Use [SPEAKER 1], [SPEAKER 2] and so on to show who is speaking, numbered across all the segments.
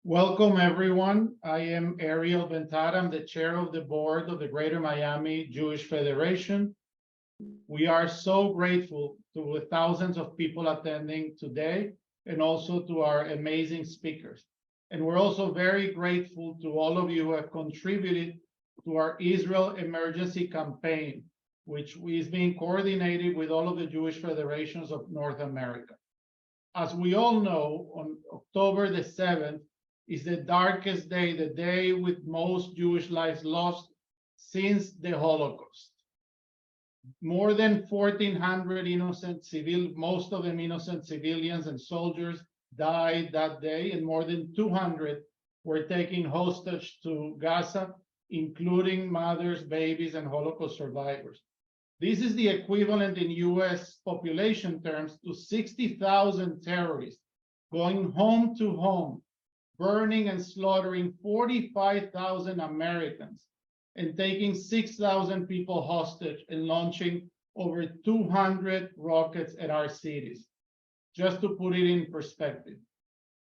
[SPEAKER 1] Welcome, everyone. I am Ariel Ventara. I'm the chair of the board of the Greater Miami Jewish Federation. We are so grateful to the thousands of people attending today and also to our amazing speakers. And we're also very grateful to all of you who have contributed to our Israel Emergency Campaign, which is being coordinated with all of the Jewish federations of North America. As we all know, on October the 7th, is the darkest day, the day with most Jewish lives lost since the Holocaust. More than 1,400 most of them innocent civilians and soldiers died that day, and more than 200 were taken hostage to Gaza, including mothers, babies, and Holocaust survivors. This is the equivalent in US population terms to 60,000 terrorists going home to home, burning and slaughtering 45,000 Americans and taking 6,000 people hostage and launching over 200 rockets at our cities. Just to put it in perspective,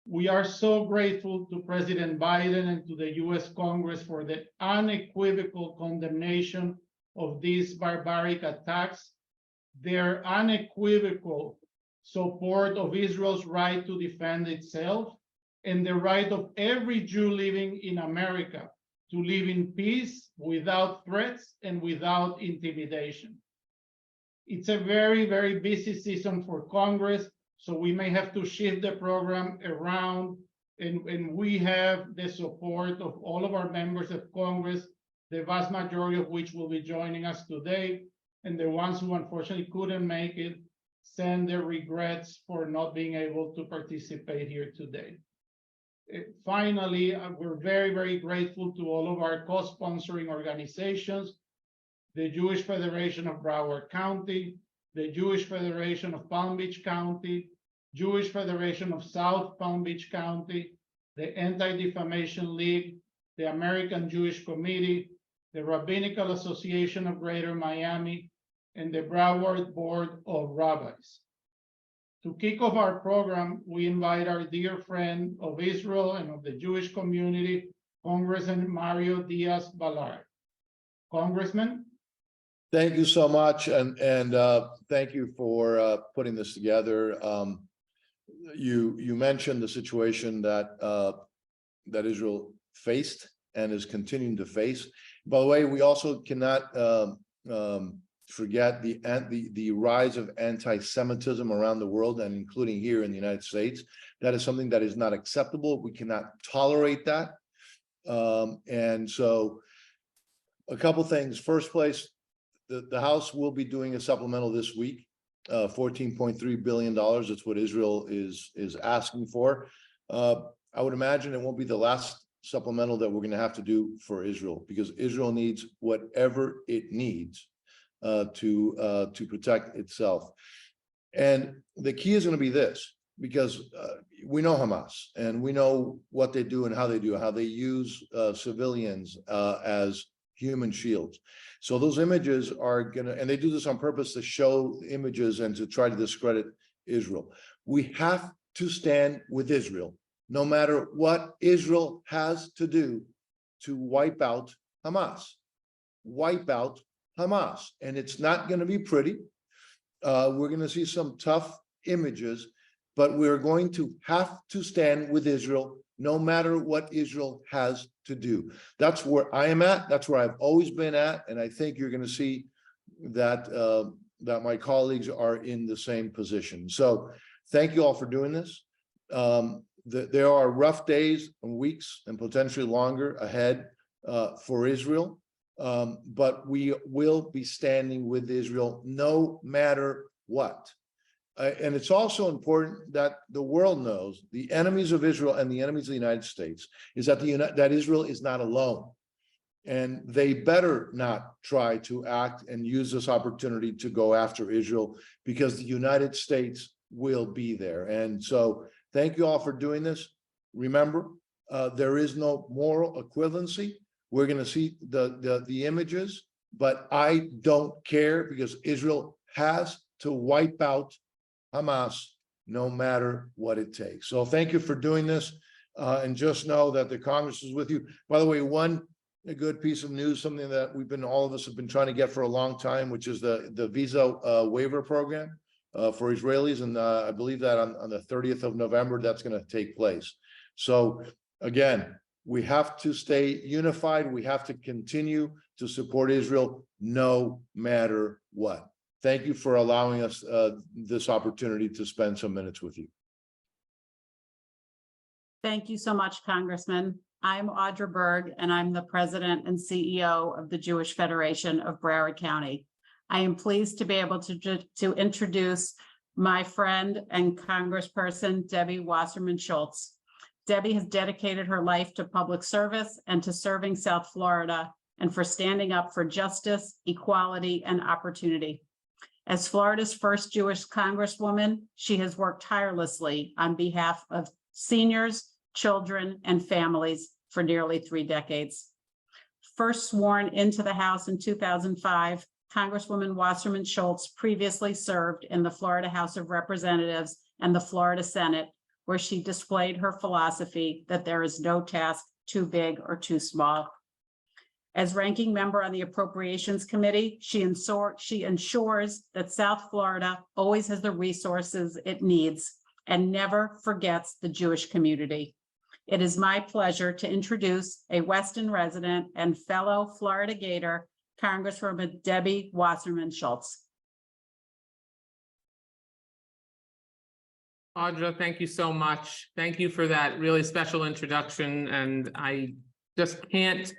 [SPEAKER 1] we are so grateful to President Biden and to the US Congress for the unequivocal condemnation of these barbaric attacks, their unequivocal support of Israel's right to defend itself, and the right of every Jew living in America to live in peace without threats and without intimidation. It's a very, very busy season for Congress, so we may have to shift the program around, and we have the support of all of our members of Congress, the vast majority of which will be joining us today, and the ones who unfortunately couldn't make it send their regrets for not being able to participate here today. Finally, we're very, very grateful to all of our co-sponsoring organizations, the Jewish Federation of Broward County, the Jewish Federation of Palm Beach County, Jewish Federation of South Palm Beach County, the Anti-Defamation League, the American Jewish Committee, the Rabbinical Association of Greater Miami, and the Broward Board of Rabbis. To kick off our program, we invite our dear friend of Israel and of the Jewish community, Congressman Mario Diaz-Balart. Congressman?
[SPEAKER 2] Thank you so much, and thank you for putting this together. You mentioned the situation that Israel faced and is continuing to face. By the way, we also cannot forget the rise of anti-Semitism around the world, and including here in the United States. That is something that is not acceptable. We cannot tolerate that. And so a couple things. First place, the House will be doing a supplemental this week, $14.3 billion. That's what Israel is asking for. I would imagine it won't be the last supplemental that we're going to have to do for Israel, because Israel needs whatever it needs to protect itself. And the key is going to be this, because we know Hamas and we know what they do and how they use civilians as human shields. So those images are going to, and they do this on purpose to show images and to try to discredit Israel. We have to stand with Israel, no matter what Israel has to do to wipe out Hamas. Wipe out Hamas. And it's not going to be pretty. We're going to see some tough images, but we're going to have to stand with Israel no matter what Israel has to do. That's where I am at. That's where I've always been at. And I think you're going to see that, that my colleagues are in the same position. So thank you all for doing this. There are rough days and weeks and potentially longer ahead for Israel. But we will be standing with Israel no matter what. And it's also important that the world knows, the enemies of Israel and the enemies of the United States, is that that Israel is not alone. And they better not try to act and use this opportunity to go after Israel, because the United States will be there. And so thank you all for doing this. Remember, there is no moral equivalency. We're going to see the images, but I don't care, because Israel has to wipe out Hamas no matter what it takes. So thank you for doing this. And just know that the Congress is with you. By the way, a good piece of news, something that all of us have been trying to get for a long time, which is the visa waiver program for Israelis. And I believe that on the 30th of November, that's going to take place. So again, we have to stay unified. We have to continue to support Israel no matter what. Thank you for allowing us this opportunity to spend some minutes with you.
[SPEAKER 3] Thank you so much, Congressman. I'm Audra Berg, and I'm the President and CEO of the Jewish Federation of Broward County. I am pleased to be able to introduce my friend and Congressperson, Debbie Wasserman Schultz. Debbie has dedicated her life to public service and to serving South Florida and for standing up for justice, equality, and opportunity. As Florida's first Jewish Congresswoman, she has worked tirelessly on behalf of seniors, children, and families for nearly 3 decades. First sworn into the House in 2005, Congresswoman Wasserman Schultz previously served in the Florida House of Representatives and the Florida Senate, where she displayed her philosophy that there is no task too big or too small. As ranking member on the Appropriations Committee, she ensures that South Florida always has the resources it needs and never forgets the Jewish community. It is my pleasure to introduce a Weston resident and fellow Florida Gator, Congresswoman Debbie Wasserman Schultz.
[SPEAKER 4] Audra, thank you so much. Thank you for that really special introduction. And I just can't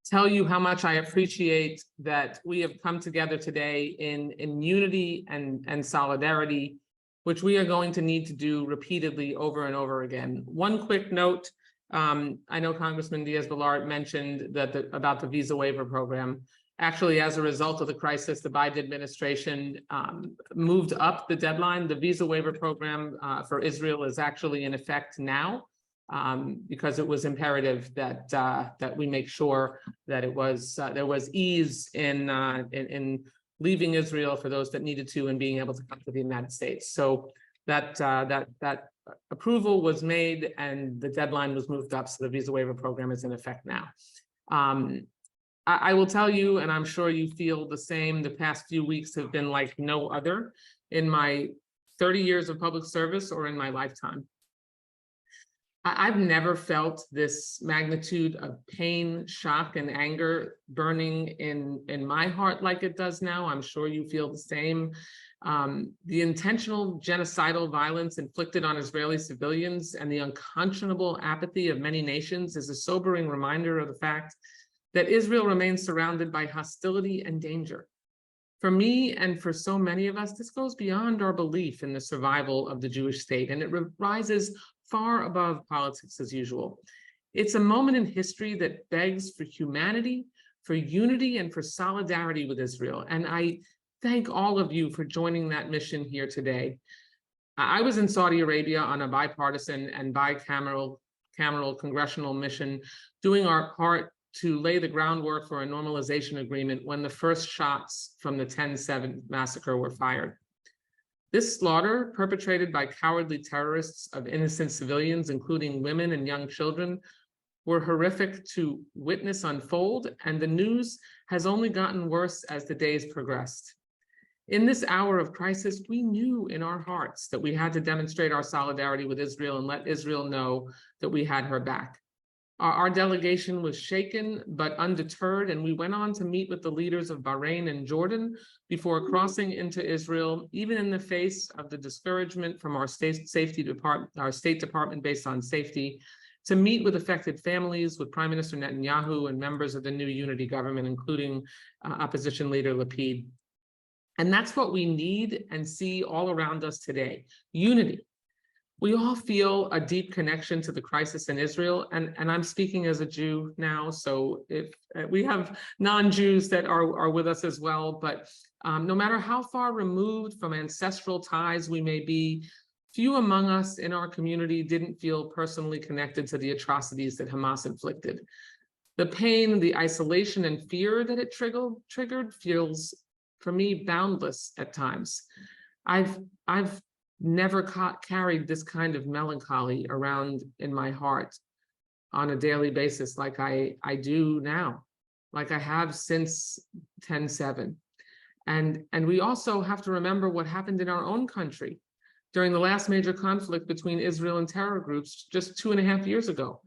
[SPEAKER 4] tell you how much I appreciate that we have come together today in unity and solidarity, which we are going to need to do repeatedly over and over again. One quick note, I know Congressman Diaz-Balart mentioned that about the visa waiver program. Actually, as a result of the crisis, the Biden administration moved up the deadline. The visa waiver program for Israel is actually in effect now because it was imperative that we make sure that there was ease in leaving Israel for those that needed to and being able to come to the United States. So that approval was made and the deadline was moved up. So the visa waiver program is in effect now. I will tell you, and I'm sure you feel the same, the past few weeks have been like no other in my 30 years of public service or in my lifetime. I've never felt this magnitude of pain, shock, and anger burning in my heart like it does now. I'm sure you feel the same. The intentional genocidal violence inflicted on Israeli civilians and the unconscionable apathy of many nations is a sobering reminder of the fact that Israel remains surrounded by hostility and danger. For me and for so many of us, this goes beyond our belief in the survival of the Jewish state, and it rises far above politics as usual. It's a moment in history that begs for humanity, for unity, and for solidarity with Israel. And I thank all of you for joining that mission here today. I was in Saudi Arabia on a bipartisan and bicameral congressional mission, doing our part to lay the groundwork for a normalization agreement when the first shots from the 10/7 massacre were fired. This slaughter, perpetrated by cowardly terrorists of innocent civilians, including women and young children, were horrific to witness unfold, and the news has only gotten worse as the days progressed. In this hour of crisis, we knew in our hearts that we had to demonstrate our solidarity with Israel and let Israel know that we had her back. Our delegation was shaken but undeterred, and we went on to meet with the leaders of Bahrain and Jordan before crossing into Israel, even in the face of the discouragement from our State Department based on safety, to meet with affected families, with Prime Minister Netanyahu and members of the new unity government, including opposition leader Lapid. And that's what we need and see all around us today: unity. We all feel a deep connection to the crisis in Israel, and I'm speaking as a Jew now, so if we have non-Jews that are with us as well, but no matter how far removed from ancestral ties we may be, few among us in our community didn't feel personally connected to the atrocities that Hamas inflicted. The pain, the isolation, and fear that it triggered feels, for me, boundless at times. I've never carried this kind of melancholy around in my heart on a daily basis like I do now, like I have since 10/7. And we also have to remember what happened in our own country during the last major conflict between Israel and terror groups just 2.5 years ago.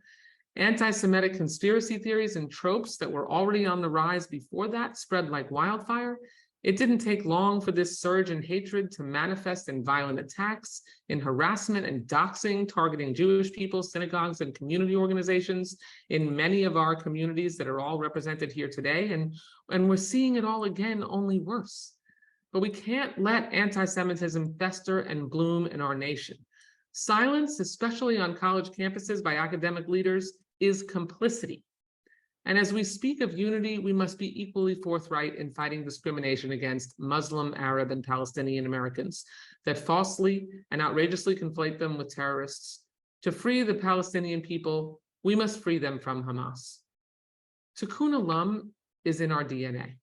[SPEAKER 4] Anti-Semitic conspiracy theories and tropes that were already on the rise before that spread like wildfire. It didn't take long for this surge in hatred to manifest in violent attacks, in harassment and doxing, targeting Jewish people, synagogues, and community organizations in many of our communities that are all represented here today. And we're seeing it all again, only worse. But we can't let anti-Semitism fester and bloom in our nation. Silence, especially on college campuses by academic leaders, is complicity. And as we speak of unity, we must be equally forthright in fighting discrimination against Muslim, Arab, and Palestinian Americans that falsely and outrageously conflate them with terrorists. To free the Palestinian people, we must free them from Hamas. Tikkun Olam is in our DNA.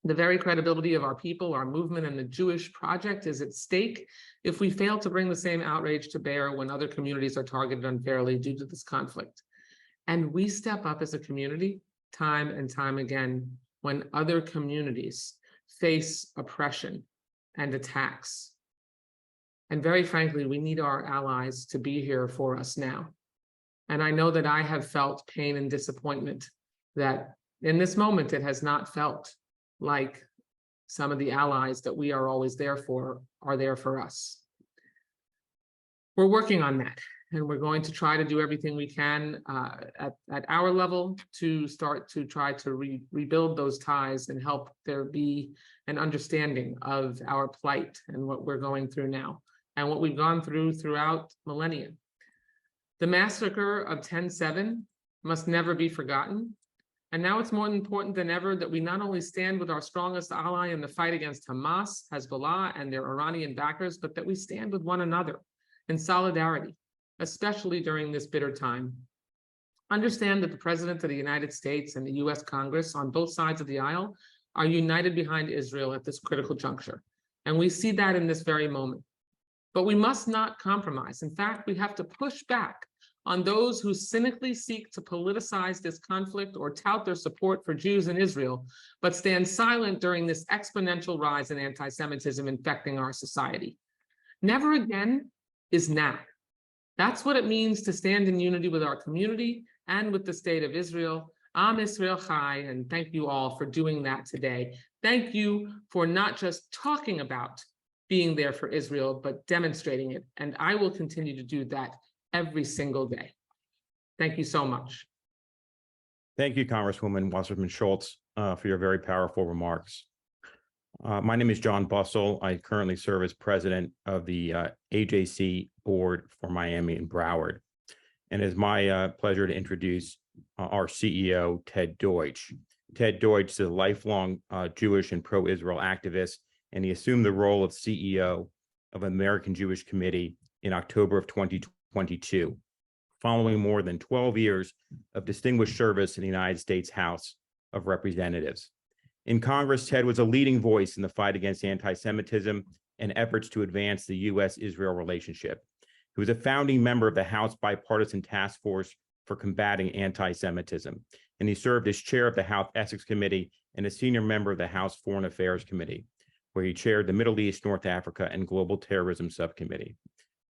[SPEAKER 4] The very credibility of our people, our movement, and the Jewish project is at stake if we fail to bring the same outrage to bear when other communities are targeted unfairly due to this conflict. And we step up as a community time and time again when other communities face oppression and attacks. And very frankly, we need our allies to be here for us now. And I know that I have felt pain and disappointment that in this moment, it has not felt like some of the allies that we are always there for are there for us. We're working on that. And we're going to try to do everything we can at our level to start to try to rebuild those ties and help there be an understanding of our plight and what we're going through now and what we've gone through throughout millennia. The massacre of 10/7 must never be forgotten. And now it's more important than ever that we not only stand with our strongest ally in the fight against Hamas, Hezbollah, and their Iranian backers, but that we stand with one another in solidarity, especially during this bitter time. Understand that the President of the United States and the US Congress on both sides of the aisle are united behind Israel at this critical juncture. And we see that in this very moment. But we must not compromise. In fact, we have to push back on those who cynically seek to politicize this conflict or tout their support for Jews in Israel, but stand silent during this exponential rise in anti-Semitism infecting our society. Never again is now. That's what it means to stand in unity with our community and with the state of Israel. Am Israel Chai, and thank you all for doing that today. Thank you for not just talking about being there for Israel, but demonstrating it. And I will continue to do that every single day. Thank you so much.
[SPEAKER 5] Thank you, Congresswoman Wasserman Schultz, for your very powerful remarks. My name is John Bussell. I currently serve as president of the AJC board for Miami and Broward. And it's my pleasure to introduce our CEO, Ted Deutsch. Ted Deutsch is a lifelong Jewish and pro-Israel activist, and he assumed the role of CEO of American Jewish Committee in October of 2022, following more than 12 years of distinguished service in the United States House of Representatives. In Congress, Ted was a leading voice in the fight against anti-Semitism and efforts to advance the U.S.-Israel relationship. He was a founding member of the House Bipartisan Task Force for Combating Anti-Semitism, and he served as chair of the House Ethics Committee and a senior member of the House Foreign Affairs Committee, where he chaired the Middle East, North Africa, and Global Terrorism Subcommittee.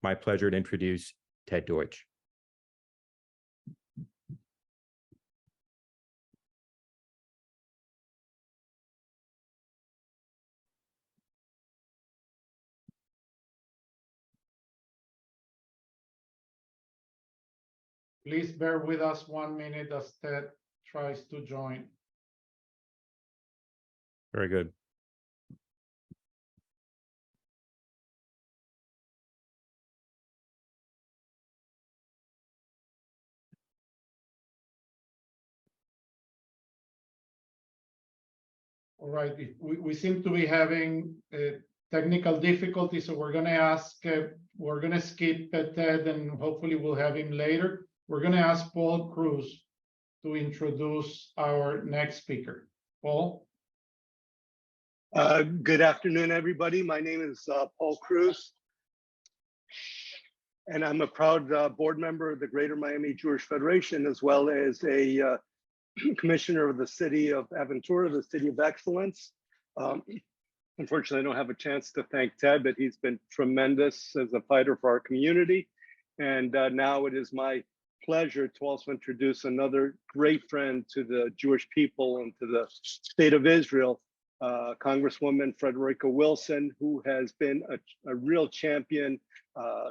[SPEAKER 5] My pleasure to introduce Ted Deutsch.
[SPEAKER 1] Please bear with us 1 minute as Ted tries to join.
[SPEAKER 5] Very good.
[SPEAKER 1] All right, we seem to be having technical difficulties, so we're gonna skip Ted and hopefully we'll have him later. We're gonna ask Paul Cruz to introduce our next speaker. Paul?
[SPEAKER 6] Good afternoon, everybody. My name is Paul Cruz. And I'm a proud board member of the Greater Miami Jewish Federation, as well as a commissioner of the city of Aventura, the city of excellence. Unfortunately, I don't have a chance to thank Ted, but he's been tremendous as a fighter for our community. And now it is my pleasure to also introduce another great friend to the Jewish people and to the state of Israel, Congresswoman Frederica Wilson, who has been a real champion,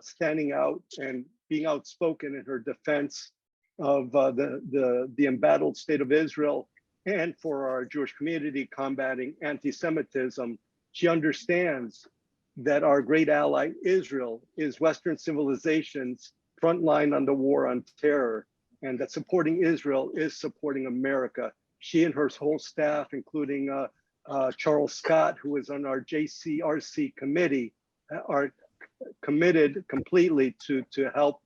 [SPEAKER 6] standing out and being outspoken in her defense of the embattled state of Israel and for our Jewish community combating anti-Semitism. She understands that our great ally Israel is Western civilization's front line on the war on terror, and that supporting Israel is supporting America. She and her whole staff, including Charles Scott, who is on our JCRC committee, are committed completely to help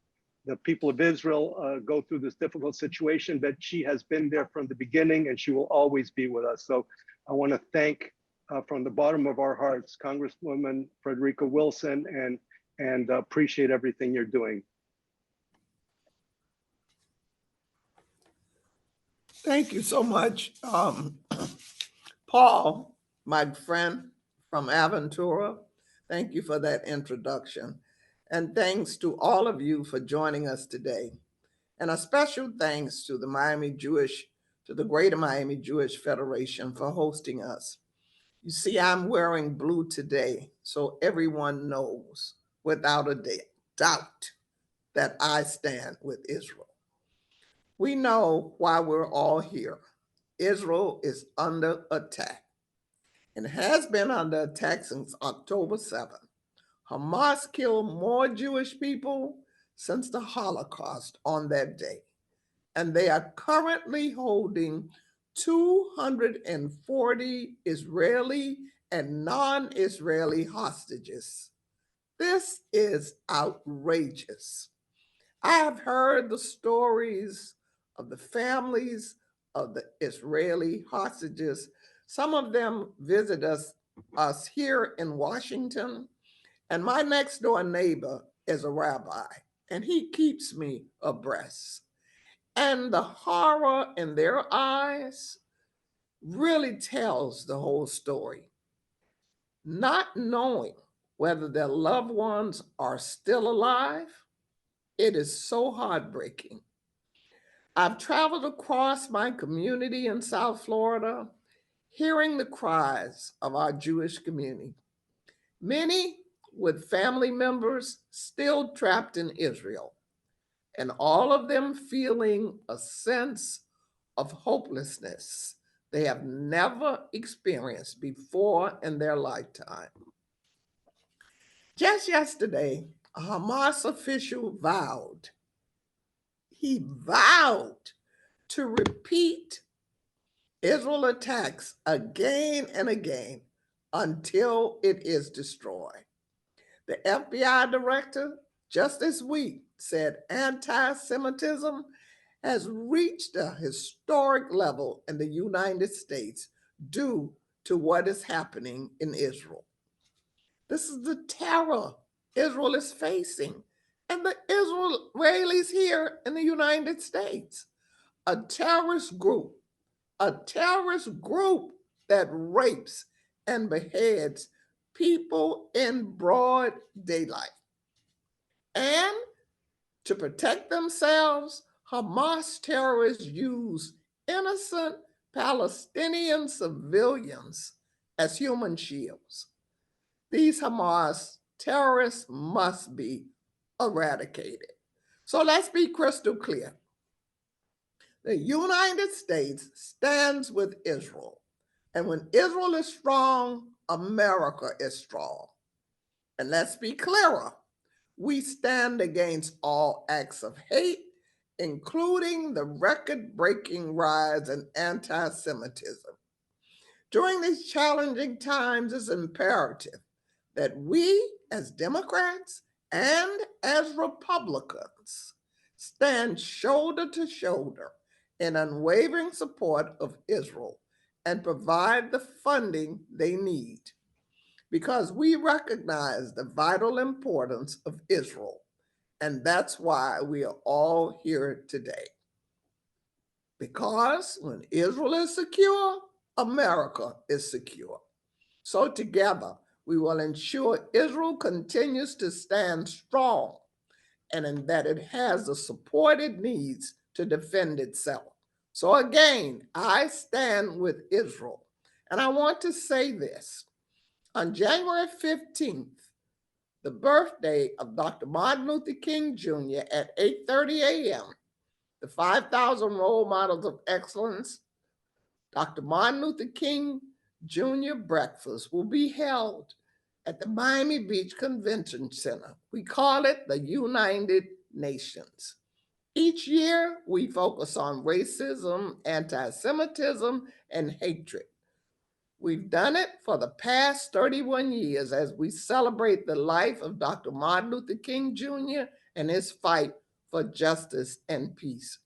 [SPEAKER 6] the people of Israel go through this difficult situation. But she has been there from the beginning, and she will always be with us. So I want to thank from the bottom of our hearts, Congresswoman Frederica Wilson, and appreciate everything you're doing.
[SPEAKER 7] Thank you so much, Paul, my friend from Aventura. Thank you for that introduction. And thanks to all of you for joining us today. And a special thanks to the Greater Miami Jewish Federation for hosting us. You see, I'm wearing blue today, so everyone knows without a doubt that I stand with Israel. We know why we're all here. Israel is under attack and has been under attack since October 7th. Hamas killed more Jewish people since the Holocaust on that day, and they are currently holding 240 Israeli and non-Israeli hostages. This is outrageous. I have heard the stories of the families of the Israeli hostages. Some of them visit us here in Washington, and my next door neighbor is a rabbi, and he keeps me abreast. And the horror in their eyes really tells the whole story. Not knowing whether their loved ones are still alive, it is so heartbreaking. I've traveled across my community in South Florida, hearing the cries of our Jewish community. Many with family members still trapped in Israel, and all of them feeling a sense of hopelessness they have never experienced before in their lifetime. Just yesterday, a Hamas official vowed to repeat Israel attacks again and again until it is destroyed. The FBI director just this week said anti-Semitism has reached a historic level in the United States due to what is happening in Israel. This is the terror Israel is facing, and the Israelis here in the United States. A terrorist group that rapes and beheads people in broad daylight. And to protect themselves, Hamas terrorists use innocent Palestinian civilians as human shields. These Hamas terrorists must be eradicated. So let's be crystal clear. The United States stands with Israel. And when Israel is strong, America is strong. And let's be clearer. We stand against all acts of hate, including the record-breaking rise in anti-Semitism. During these challenging times, it's imperative that we as Democrats and as Republicans stand shoulder to shoulder in unwavering support of Israel and provide the funding they need. because we recognize the vital importance of Israel. And that's why we are all here today. Because when Israel is secure, America is secure. So together, we will ensure Israel continues to stand strong and that it has the support it needs to defend itself. So again, I stand with Israel. And I want to say this. On January 15th, the birthday of Dr. Martin Luther King Jr. at 8:30 a.m., the 5,000 Role Models of Excellence, Dr. Martin Luther King Jr. breakfast will be held at the Miami Beach Convention Center. We call it the United Nations. Each year, we focus on racism, anti-Semitism, and hatred. We've done it for the past 31 years as we celebrate the life of Dr. Martin Luther King Jr. and his fight for justice and peace.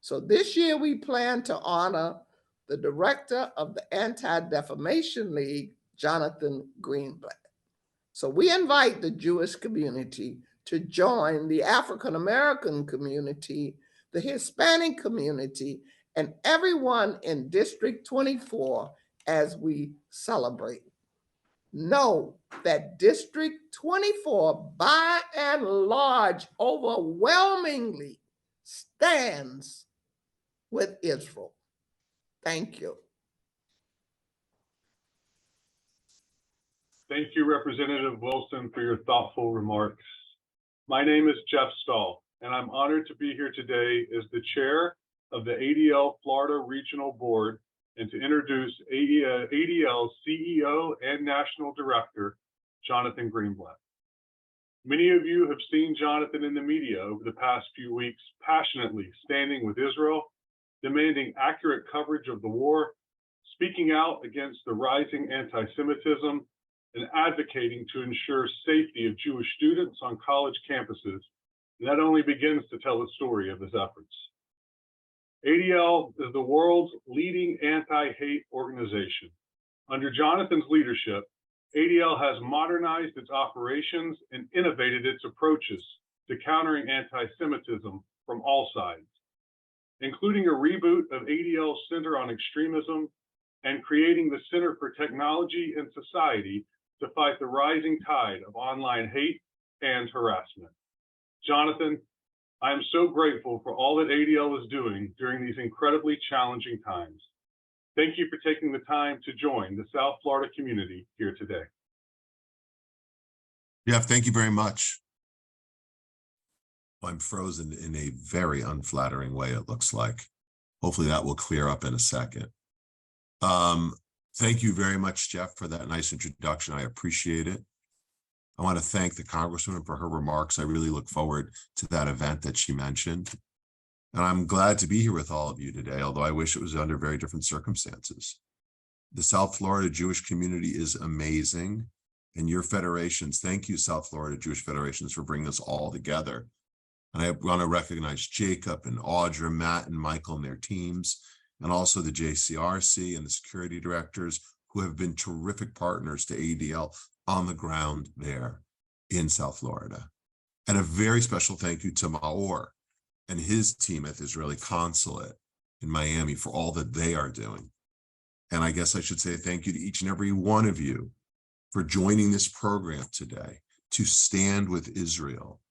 [SPEAKER 7] So this year we plan to honor the director of the Anti-Defamation League, Jonathan Greenblatt. So we invite the Jewish community to join the African American community, the Hispanic community, and everyone in District 24 as we celebrate. Know that District 24, by and large, overwhelmingly stands with Israel. Thank you.
[SPEAKER 8] Thank you, Representative Wilson, for your thoughtful remarks. My name is Jeff Stahl, and I'm honored to be here today as the chair of the ADL Florida Regional Board and to introduce ADL CEO and National Director, Jonathan Greenblatt. Many of you have seen Jonathan in the media over the past few weeks, passionately standing with Israel, demanding accurate coverage of the war, speaking out against the rising anti-Semitism, and advocating to ensure safety of Jewish students on college campuses. And that only begins to tell the story of his efforts. ADL is the world's leading anti-hate organization. Under Jonathan's leadership, ADL has modernized its operations and innovated its approaches to countering anti-Semitism from all sides, including a reboot of ADL's Center on Extremism and creating the Center for Technology and Society to fight the rising tide of online hate and harassment. Jonathan, I am so grateful for all that ADL is doing during these incredibly challenging times. Thank you for taking the time to join the South Florida community here today.
[SPEAKER 9] Jeff, thank you very much. I'm frozen in a very unflattering way, it looks like. Hopefully that will clear up in a second. Thank you very much, Jeff, for that nice introduction. I appreciate it. I want to thank the Congresswoman for her remarks. I really look forward to that event that she mentioned. And I'm glad to be here with all of you today, although I wish it was under very different circumstances. The South Florida Jewish community is amazing. And your federations, thank you, South Florida Jewish Federations, for bringing us all together. And I want to recognize Jacob and Audra, Matt and Michael and their teams, and also the JCRC and the security directors who have been terrific partners to ADL on the ground there in South Florida. And a very special thank you to Maor and his team at the Israeli consulate in Miami for all that they are doing. And I guess I should say thank you to each and every one of you for joining this program today to stand with Israel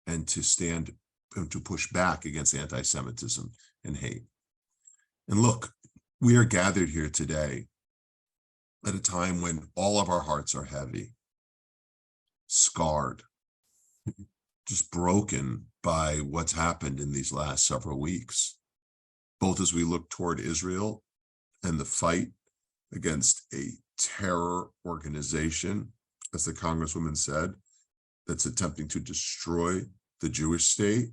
[SPEAKER 9] and to stand and to push back against anti-Semitism and hate. And look, we are gathered here today at a time when all of our hearts are heavy, scarred, just broken by what's happened in these last several weeks, both as we look toward Israel and the fight against a terror organization, as the Congresswoman said, that's attempting to destroy the Jewish state.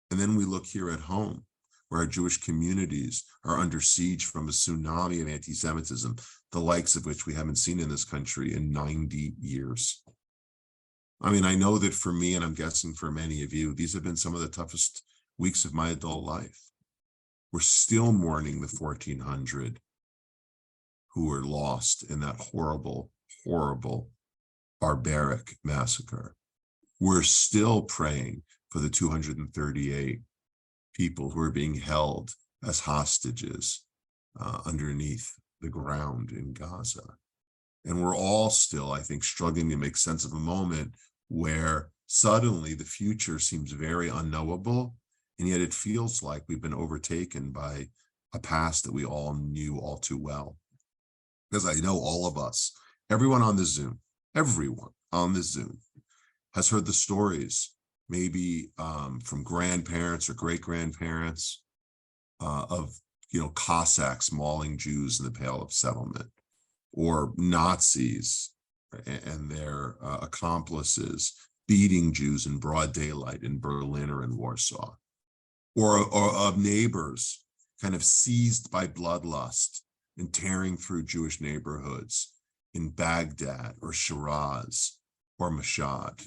[SPEAKER 9] And then we look here at home, where our Jewish communities are under siege from a tsunami of anti-Semitism, the likes of which we haven't seen in this country in 90 years. I mean, I know that for me, and I'm guessing for many of you, these have been some of the toughest weeks of my adult life. We're still mourning the 1,400 who were lost in that horrible, horrible, barbaric massacre. We're still praying for the 238 people who are being held as hostages underneath the ground in Gaza. And we're all still, I think, struggling to make sense of a moment where suddenly the future seems very unknowable, and yet it feels like we've been overtaken by a past that we all knew all too well. Because I know all of us, everyone on the Zoom has heard the stories, maybe from grandparents or great-grandparents of, Cossacks mauling Jews in the Pale of Settlement, or Nazis and their accomplices beating Jews in broad daylight in Berlin or in Warsaw, or of neighbors kind of seized by bloodlust and tearing through Jewish neighborhoods in Baghdad or Shiraz or Mashhad,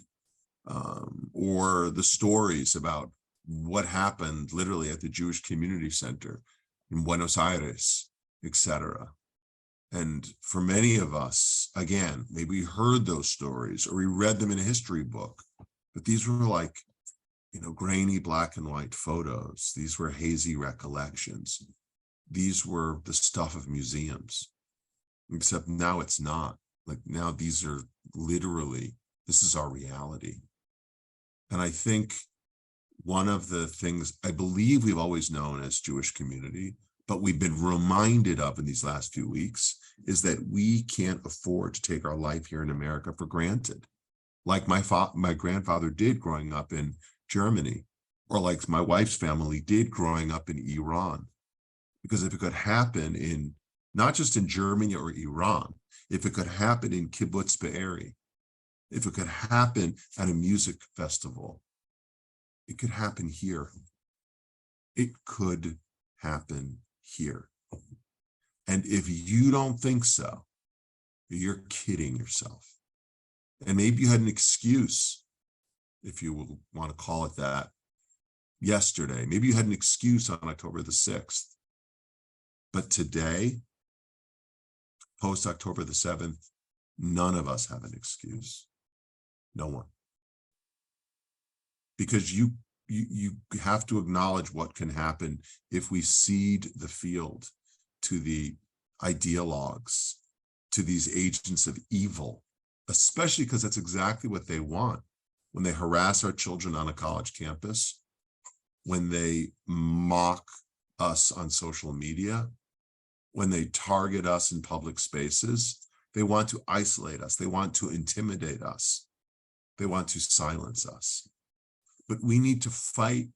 [SPEAKER 9] or the stories about what happened literally at the Jewish Community Center in Buenos Aires, etc. And for many of us, again, maybe we heard those stories or we read them in a history book, but these were like, grainy black and white photos. These were hazy recollections. These were the stuff of museums, except now it's not. Like now these are literally, this is our reality. And I think one of the things I believe we've always known as Jewish community, but we've been reminded of in these last few weeks, is that we can't afford to take our life here in America for granted, like my grandfather did growing up in Germany, or like my wife's family did growing up in Iran. Because if it could happen in, not just in Germany or Iran, if it could happen in Kibbutz Be'eri, if it could happen at a music festival, it could happen here. It could happen here. And if you don't think so, you're kidding yourself. And maybe you had an excuse, if you will want to call it that, yesterday. Maybe you had an excuse on October the 6th. But today, post October the 7th, none of us have an excuse. No one. Because you have to acknowledge what can happen if we cede the field to the ideologues, to these agents of evil, especially because that's exactly what they want when they harass our children on a college campus, when they mock us on social media, when they target us in public spaces. They want to isolate us. They want to intimidate us. They want to silence us. But we need to fight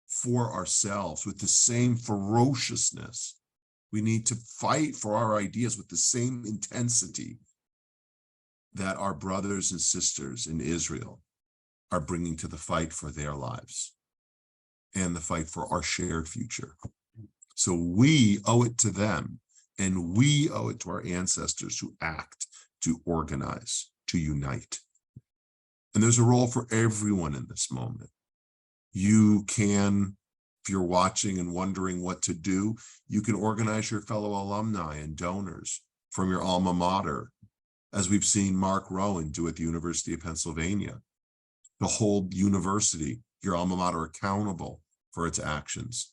[SPEAKER 9] for ourselves with the same ferociousness. We need to fight for our ideas with the same intensity that our brothers and sisters in Israel are bringing to the fight for their lives and the fight for our shared future. So we owe it to them, and we owe it to our ancestors to act, to organize, to unite. And there's a role for everyone in this moment. You can, if you're watching and wondering what to do, you can organize your fellow alumni and donors from your alma mater, as we've seen Mark Rowan do at the University of Pennsylvania, to hold university, your alma mater, accountable for its actions.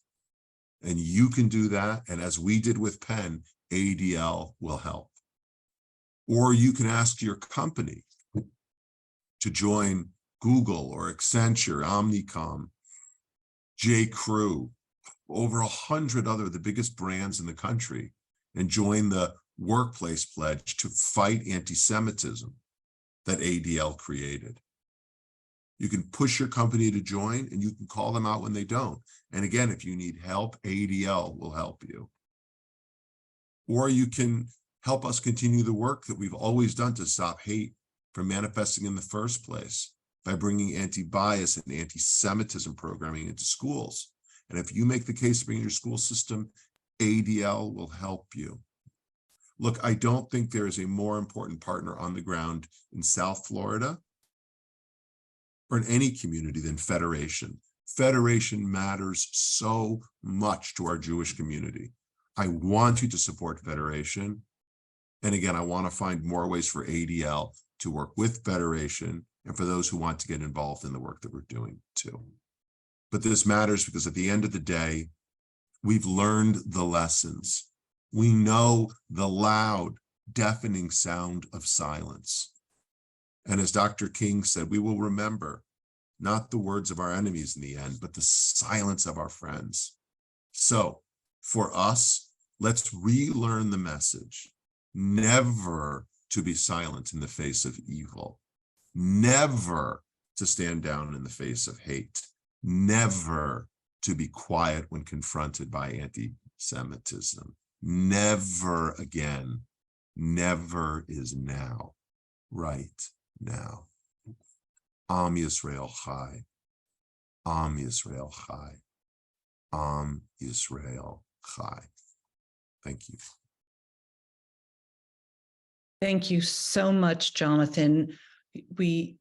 [SPEAKER 9] And you can do that, and as we did with Penn, ADL will help. Or you can ask your company to join Google or Accenture, Omnicom, J.Crew, over 100 other of the biggest brands in the country, and join the workplace pledge to fight anti-Semitism that ADL created. You can push your company to join, and you can call them out when they don't. And again, if you need help, ADL will help you. Or you can help us continue the work that we've always done to stop hate from manifesting in the first place by bringing anti-bias and anti-Semitism programming into schools. And if you make the case to bring in your school system, ADL will help you. Look, I don't think there is a more important partner on the ground in South Florida or in any community than Federation. Federation matters so much to our Jewish community. I want you to support Federation. And again, I want to find more ways for ADL to work with Federation and for those who want to get involved in the work that we're doing too. But this matters because at the end of the day, we've learned the lessons. We know the loud, deafening sound of silence. And as Dr. King said, we will remember not the words of our enemies in the end, but the silence of our friends. So for us, let's relearn the message, never to be silent in the face of evil, never to stand down in the face of hate, never to be quiet when confronted by anti-Semitism. Never again. Never is now. Right now. Am Yisrael Chai. Am Yisrael Chai. Am Yisrael Chai. Thank you.
[SPEAKER 10] Thank you so much, Jonathan. We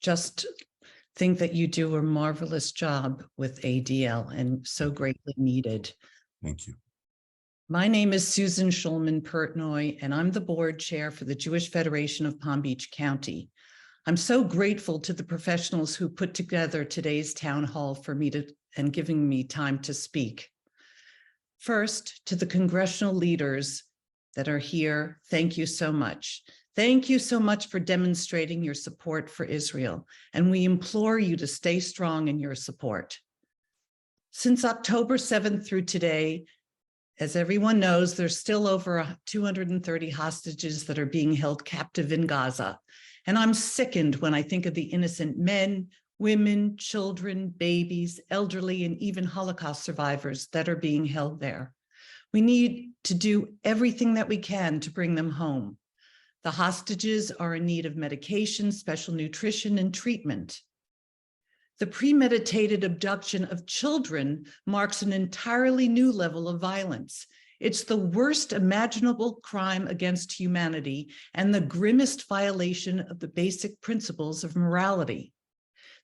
[SPEAKER 10] just think that you do a marvelous job with ADL and so greatly needed.
[SPEAKER 9] Thank you.
[SPEAKER 10] My name is Susan Schulman Pertnoy, and I'm the board chair for the Jewish Federation of Palm Beach County. I'm so grateful to the professionals who put together today's town hall for me and giving me time to speak. First, to the congressional leaders that are here, thank you so much. Thank you so much for demonstrating your support for Israel, and we implore you to stay strong in your support. Since October 7th through today, as everyone knows, there's still over 230 hostages that are being held captive in Gaza. And I'm sickened when I think of the innocent men, women, children, babies, elderly, and even Holocaust survivors that are being held there. We need to do everything that we can to bring them home. The hostages are in need of medication, special nutrition, and treatment. The premeditated abduction of children marks an entirely new level of violence. It's the worst imaginable crime against humanity and the grimmest violation of the basic principles of morality.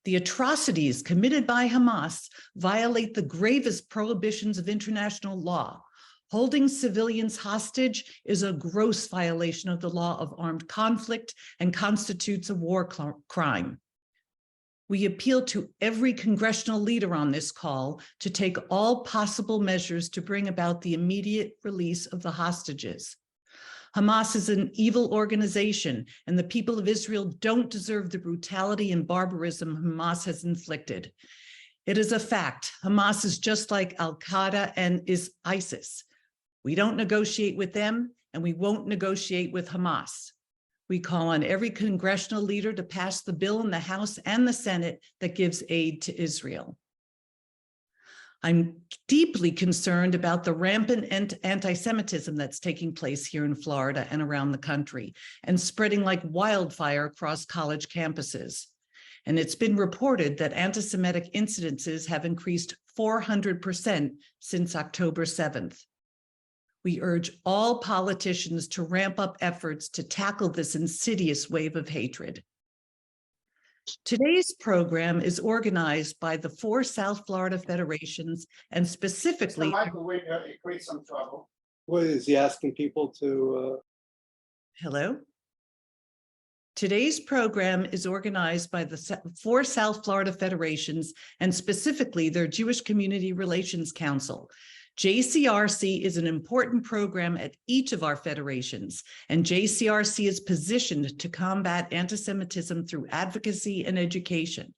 [SPEAKER 10] The atrocities committed by Hamas violate the gravest prohibitions of international law. Holding civilians hostage is a gross violation of the law of armed conflict and constitutes a war crime. We appeal to every congressional leader on this call to take all possible measures to bring about the immediate release of the hostages. Hamas is an evil organization, and the people of Israel don't deserve the brutality and barbarism Hamas has inflicted. It is a fact. Hamas is just like Al-Qaeda and ISIS. We don't negotiate with them, and we won't negotiate with Hamas. We call on every congressional leader to pass the bill in the House and the Senate that gives aid to Israel. I'm deeply concerned about the rampant anti-Semitism that's taking place here in Florida and around the country and spreading like wildfire across college campuses. And it's been reported that anti-Semitic incidences have increased 400% since October 7th. We urge all politicians to ramp up efforts to tackle this insidious wave of hatred. Today's program is organized by the 4 South Florida federations and specifically—
[SPEAKER 6] It creates some trouble. What is he asking people to?
[SPEAKER 10] Hello? Today's program is organized by the 4 South Florida federations and specifically their Jewish Community Relations Council. JCRC is an important program at each of our federations, and JCRC is positioned to combat anti-Semitism through advocacy and education.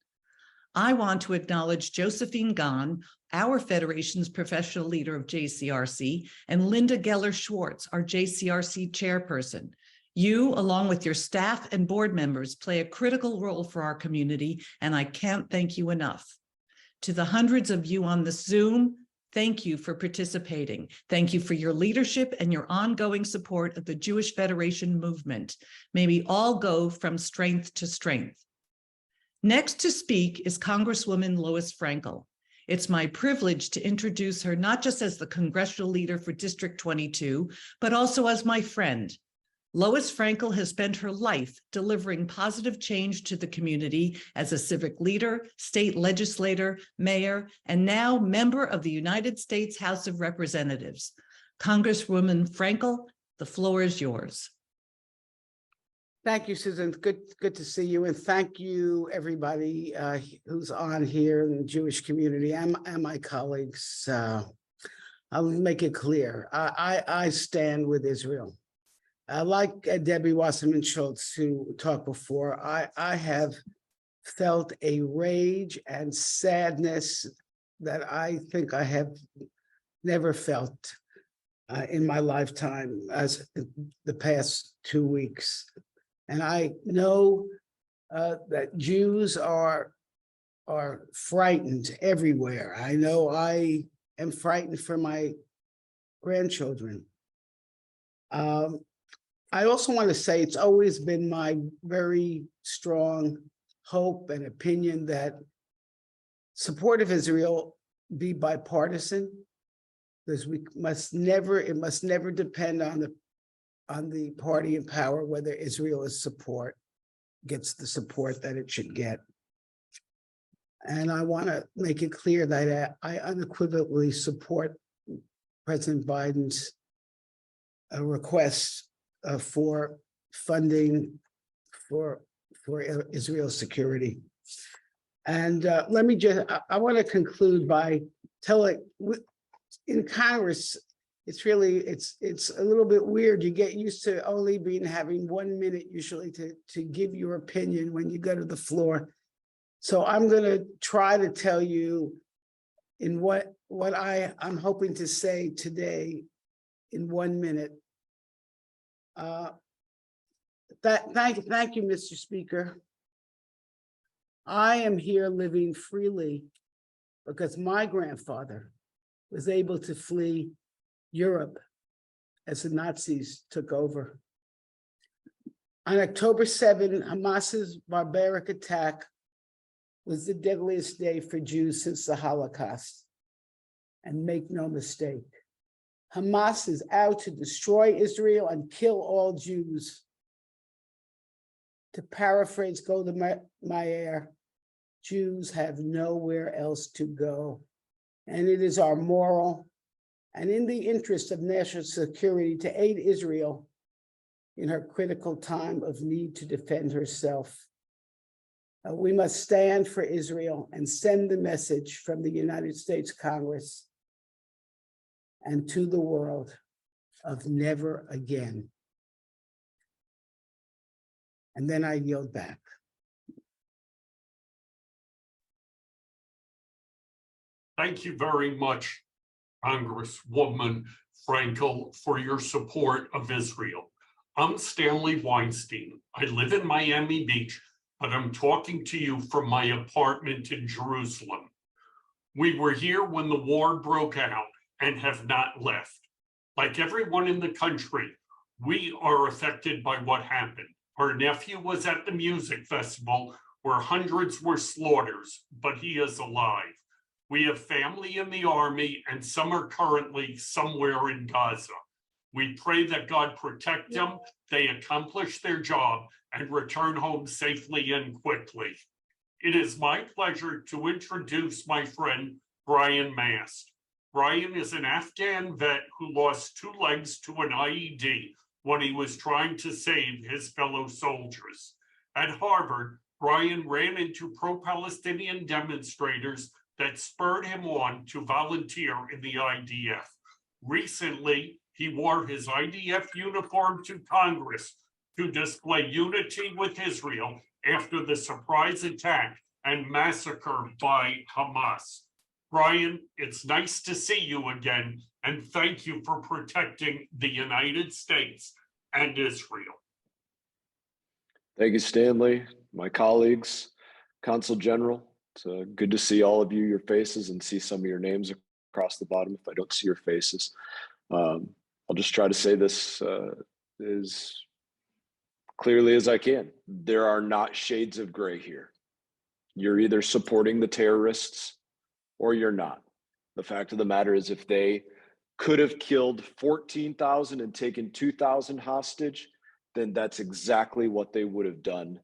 [SPEAKER 10] I want to acknowledge Josephine Gahn, our federation's professional leader of JCRC, and Linda Geller-Schwartz, our JCRC chairperson. You, along with your staff and board members, play a critical role for our community, and I can't thank you enough. To the hundreds of you on the Zoom, thank you for participating. Thank you for your leadership and your ongoing support of the Jewish Federation movement. May we all go from strength to strength. Next to speak is Congresswoman Lois Frankel. It's my privilege to introduce her not just as the congressional leader for District 22, but also as my friend. Lois Frankel has spent her life delivering positive change to the community as a civic leader, state legislator, mayor, and now member of the United States House of Representatives. Congresswoman Frankel, the floor is yours.
[SPEAKER 11] Thank you, Susan. Good to see you. And thank you, everybody who's on here in the Jewish community and my colleagues. I'll make it clear. I stand with Israel. Like Debbie Wasserman Schultz, who talked before, I have felt a rage and sadness that I think I have never felt in my lifetime as the past 2 weeks. And I know that Jews are frightened everywhere. I know I am frightened for my grandchildren. I also want to say it's always been my very strong hope and opinion that support of Israel be bipartisan, because it must never depend on the party in power whether Israel gets the support that it should get. And I want to make it clear that I unequivocally support President Biden's request for funding for Israel's security. And let me I want to conclude by telling, in Congress, it's a little bit weird. You get used to only having 1 minute usually to give your opinion when you go to the floor. So I'm going to try to tell you in what I'm hoping to say today in 1 minute. Thank you, Mr. Speaker. I am here living freely because my grandfather was able to flee Europe as the Nazis took over. On October 7, Hamas's barbaric attack was the deadliest day for Jews since the Holocaust. And make no mistake, Hamas is out to destroy Israel and kill all Jews. To paraphrase Golda Meir, Jews have nowhere else to go. And it is our moral and in the interest of national security to aid Israel in her critical time of need to defend herself. We must stand for Israel and send the message from the United States Congress and to the world of never again. And then I yield back.
[SPEAKER 12] Thank you very much, Congresswoman Frankel, for your support of Israel. I'm Stanley Weinstein. I live in Miami Beach, but I'm talking to you from my apartment in Jerusalem. We were here when the war broke out and have not left. Like everyone in the country, we are affected by what happened. Our nephew was at the music festival where hundreds were slaughtered, but he is alive. We have family in the army and some are currently somewhere in Gaza. We pray that God protect them, they accomplish their job and return home safely and quickly. It is my pleasure to introduce my friend, Brian Mast. Brian is an Afghan vet who lost 2 legs to an IED when he was trying to save his fellow soldiers. At Harvard, Brian ran into pro-Palestinian demonstrators that spurred him on to volunteer in the IDF. Recently, he wore his IDF uniform to Congress to display unity with Israel after the surprise attack and massacre by Hamas. Brian, it's nice to see you again, and thank you for protecting the United States and Israel.
[SPEAKER 13] Thank you, Stanley, my colleagues, Consul General. It's good to see all of you, your faces, and see some of your names across the bottom if I don't see your faces. I'll just try to say this as clearly as I can. There are not shades of gray here. You're either supporting the terrorists or you're not. The fact of the matter is, if they could have killed 14,000 and taken 2,000 hostage, then that's exactly what they would have done.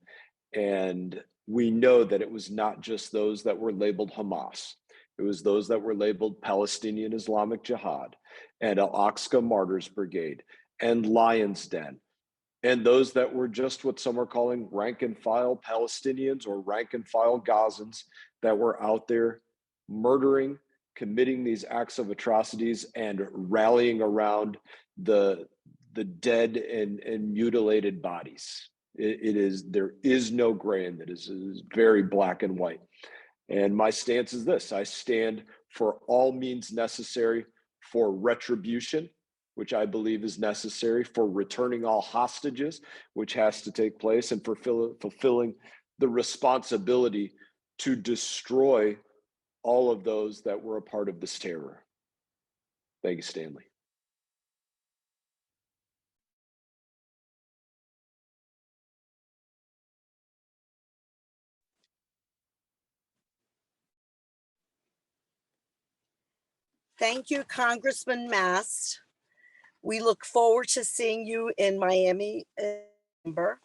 [SPEAKER 13] And we know that it was not just those that were labeled Hamas. It was those that were labeled Palestinian Islamic Jihad and Al-Aqsa Martyrs Brigade and Lion's Den. and those that were just what some are calling rank and file Palestinians or rank and file Gazans that were out there murdering, committing these acts of atrocities, and rallying around the dead and mutilated bodies. There is no gray in that. It is very black and white. And my stance is this: I stand for all means necessary for retribution, which I believe is necessary, for returning all hostages, which has to take place, and for fulfilling the responsibility to destroy all of those that were a part of this terror. Thank you, Stanley.
[SPEAKER 14] Thank you, Congressman Mast. We look forward to seeing you in Miami in November.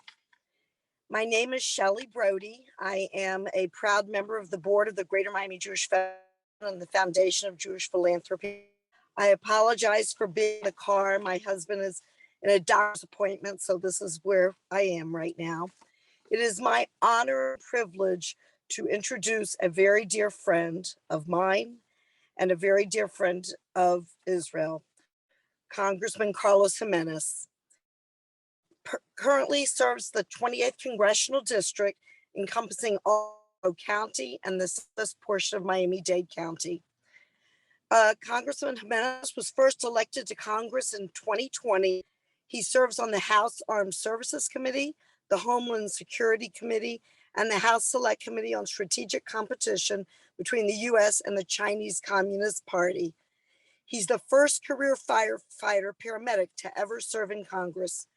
[SPEAKER 14] My name is Shelley Brody. I am a proud member of the board of the Greater Miami Jewish Federation and the Foundation of Jewish Philanthropy. I apologize for being in the car. My husband is in a doctor's appointment, so this is where I am right now. It is my honor and privilege to introduce a very dear friend of mine and a very dear friend of Israel, Congressman Carlos Jimenez. Currently serves the 28th Congressional District, encompassing all County and the southwest portion of Miami-Dade County. Congressman Jimenez was first elected to Congress in 2020. He serves on the House Armed Services Committee, the Homeland Security Committee, and the House Select Committee on Strategic Competition between the U.S. and the Chinese Communist Party. He's the first career firefighter paramedic to ever serve in Congress.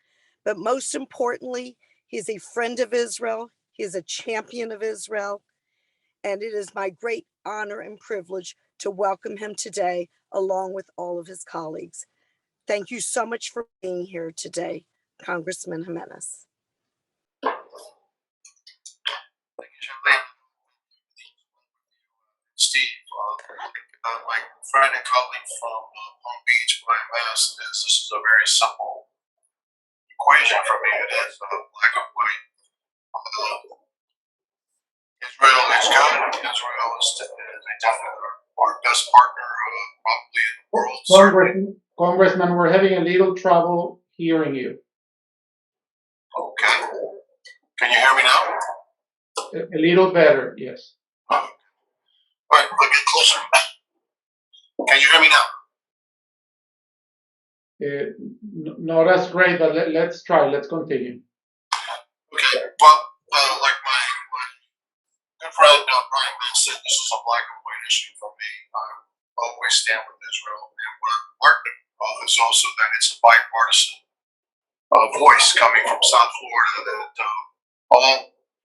[SPEAKER 14] But most importantly, he is a friend of Israel. He is a champion of Israel. And it is my great honor and privilege to welcome him today, along with all of his colleagues. Thank you so much for being here today, Congressman Jimenez.
[SPEAKER 15] Thank you, Shelley. Steve, my friend and colleague from Palm Beach, Brian Mast, this is a very simple equation for me. It is black and white. Israel is good. Israel is definitely our best partner, probably in the world.
[SPEAKER 1] Congressman, we're having a little trouble hearing you.
[SPEAKER 15] Okay. Can you hear me now?
[SPEAKER 1] A little better, yes.
[SPEAKER 15] All right, I'll get closer. Can you hear me now?
[SPEAKER 1] No, that's great, but let's try. Let's continue.
[SPEAKER 15] Okay. Well, like my good friend Brian Mast said, this is a black and white issue for me. I always stand with Israel, and what I'm learning is also that it's a bipartisan voice coming from South Florida. That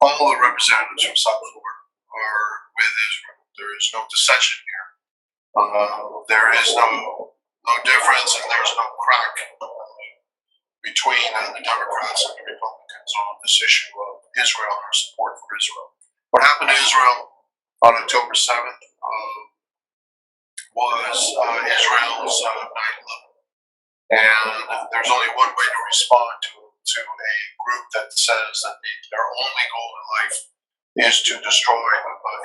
[SPEAKER 15] all the representatives from South Florida are with Israel. There is no dissension here. There is no difference, and there's no crack between the Democrats and the Republicans on this issue of Israel and our support for Israel. What happened to Israel on October 7th was Israel's 9/11. And there's only one way to respond to a group that says that their only goal in life is to destroy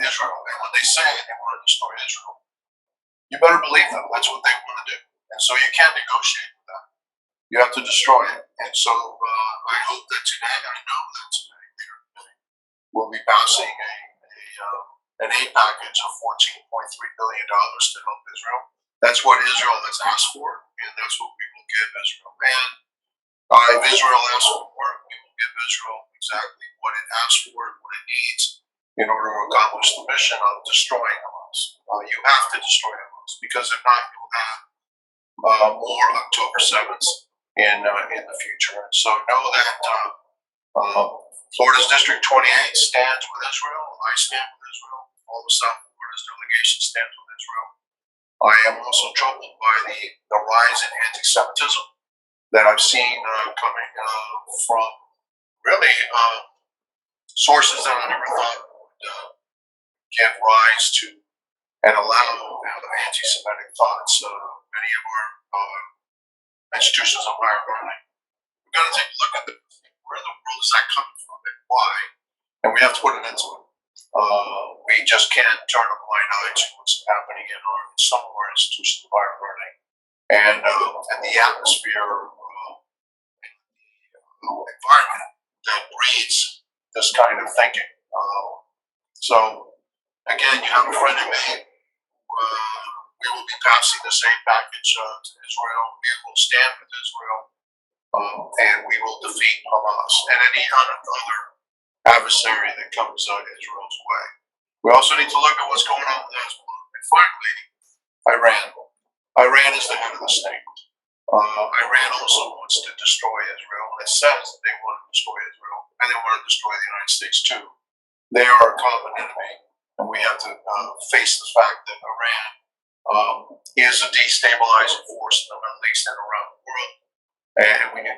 [SPEAKER 15] Israel. And when they say they want to destroy Israel, you better believe them. That's what they want to do. And so you can't negotiate with them. You have to destroy it. And so I hope that today, I know that today, we'll be passing an aid package of $14.3 billion to help Israel. That's what Israel has asked for, and that's what we will give Israel. And if Israel asks for more, we will give Israel exactly what it asks for and what it needs in order to accomplish the mission of destroying Hamas. You have to destroy Hamas, because if not, you'll have more October 7th in the future. And so know that Florida's District 28 stands with Israel. I stand with Israel. All of South Florida's delegation stands with Israel. I am also troubled by the rise in anti-Semitism that I've seen coming from really sources that I never thought would give rise to and allow anti-Semitic thoughts. Many of our institutions of higher learning we've got to take a look at where in the world is that coming from and why, and we have to put an end to it. We just can't turn a blind eye to what's happening in some of our institutions of higher learning, and the atmosphere, environment that breeds this kind of thinking. So again, you have a friend in me. We will be passing the same package to Israel. We will stand with Israel, and we will defeat Hamas and any other adversary that comes Israel's way. We also need to look at what's going on with Hezbollah. And finally, Iran. Iran is the head of the state. Iran also wants to destroy Israel. It says that they want to destroy Israel, and they want to destroy the United States too. They are a common enemy, and we have to face the fact that Iran is a destabilizing force in the Middle East and around the world, and we need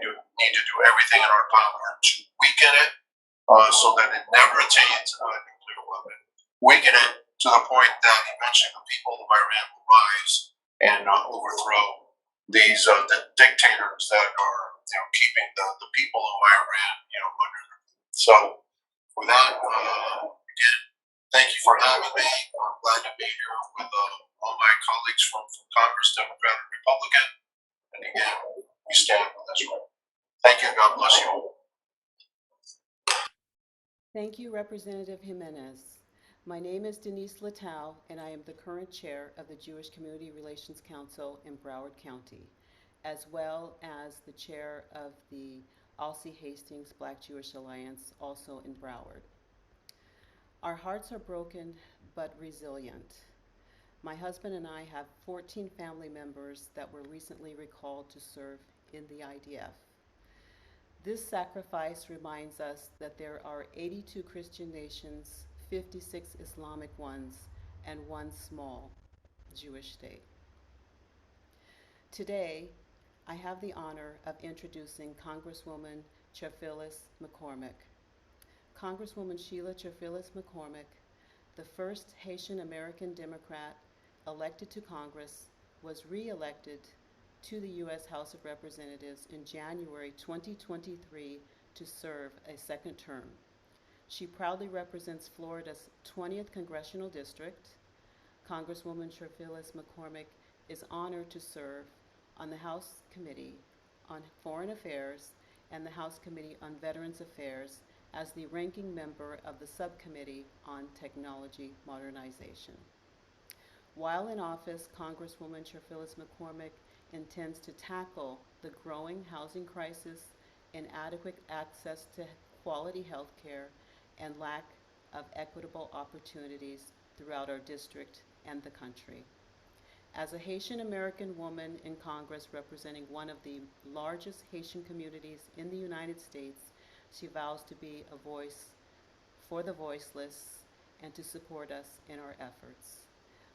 [SPEAKER 15] to do everything in our power to weaken it so that it never attains a nuclear weapon. Weaken it to the point that eventually the people of Iran will rise and overthrow these the dictators that are keeping the people of Iran under their. So with that, again, thank you for having me. I'm glad to be here with all my colleagues from Congress, Democrat and Republican. And again, we stand with Israel. Thank you. God bless you all.
[SPEAKER 16] Thank you, Representative Jimenez. My name is Denise Littau, and I am the current chair of the Jewish Community Relations Council in Broward County, as well as the chair of the Alcee Hastings Black Jewish Alliance, also in Broward. Our hearts are broken but resilient. My husband and I have 14 family members that were recently recalled to serve in the IDF. This sacrifice reminds us that there are 82 Christian nations, 56 Islamic ones, and one small Jewish state. Today, I have the honor of introducing Congresswoman Cherfilus McCormick. Congresswoman Sheila Cherfilus McCormick, the first Haitian American Democrat elected to Congress, was re-elected to the U.S. House of Representatives in January 2023 to serve a second term. She proudly represents Florida's 20th Congressional District. Congresswoman Cherfilus McCormick is honored to serve on the House Committee on Foreign Affairs and the House Committee on Veterans Affairs as the ranking member of the Subcommittee on Technology Modernization. While in office, Congresswoman Cherfilus McCormick intends to tackle the growing housing crisis, inadequate access to quality health care, and lack of equitable opportunities throughout our district and the country. As a Haitian American woman in Congress representing one of the largest Haitian communities in the United States, she vows to be a voice for the voiceless and to support us in our efforts.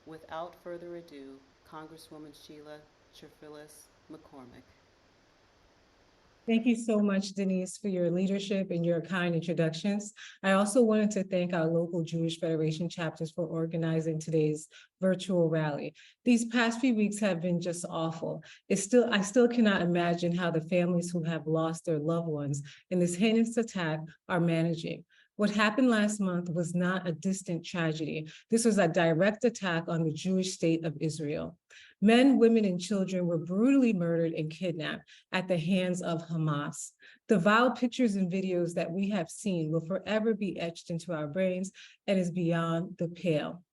[SPEAKER 16] Without further ado, Congresswoman Sheila Cherfilus McCormick.
[SPEAKER 17] Thank you so much, Denise, for your leadership and your kind introductions. I also wanted to thank our local Jewish Federation chapters for organizing today's virtual rally. These past few weeks have been just awful. I still cannot imagine how the families who have lost their loved ones in this heinous attack are managing. What happened last month was not a distant tragedy. This was a direct attack on the Jewish state of Israel. Men, women, and children were brutally murdered and kidnapped at the hands of Hamas. The vile pictures and videos that we have seen will forever be etched into our brains and is beyond the pale.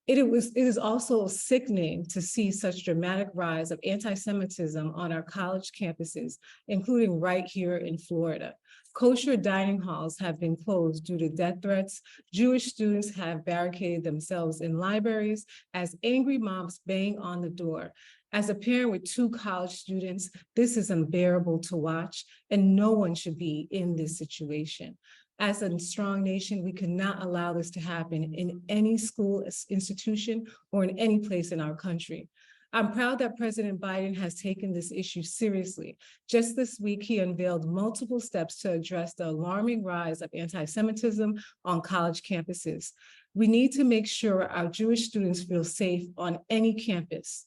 [SPEAKER 17] It is also sickening to see such dramatic rise of anti-Semitism on our college campuses, including right here in Florida. Kosher dining halls have been closed due to death threats. Jewish students have barricaded themselves in libraries as angry mobs bang on the door. As a parent with 2 college students, this is unbearable to watch, and no one should be in this situation. As a strong nation, we cannot allow this to happen in any school institution or in any place in our country. I'm proud that President Biden has taken this issue seriously. Just this week, he unveiled multiple steps to address the alarming rise of anti-Semitism on college campuses. We need to make sure our Jewish students feel safe on any campus.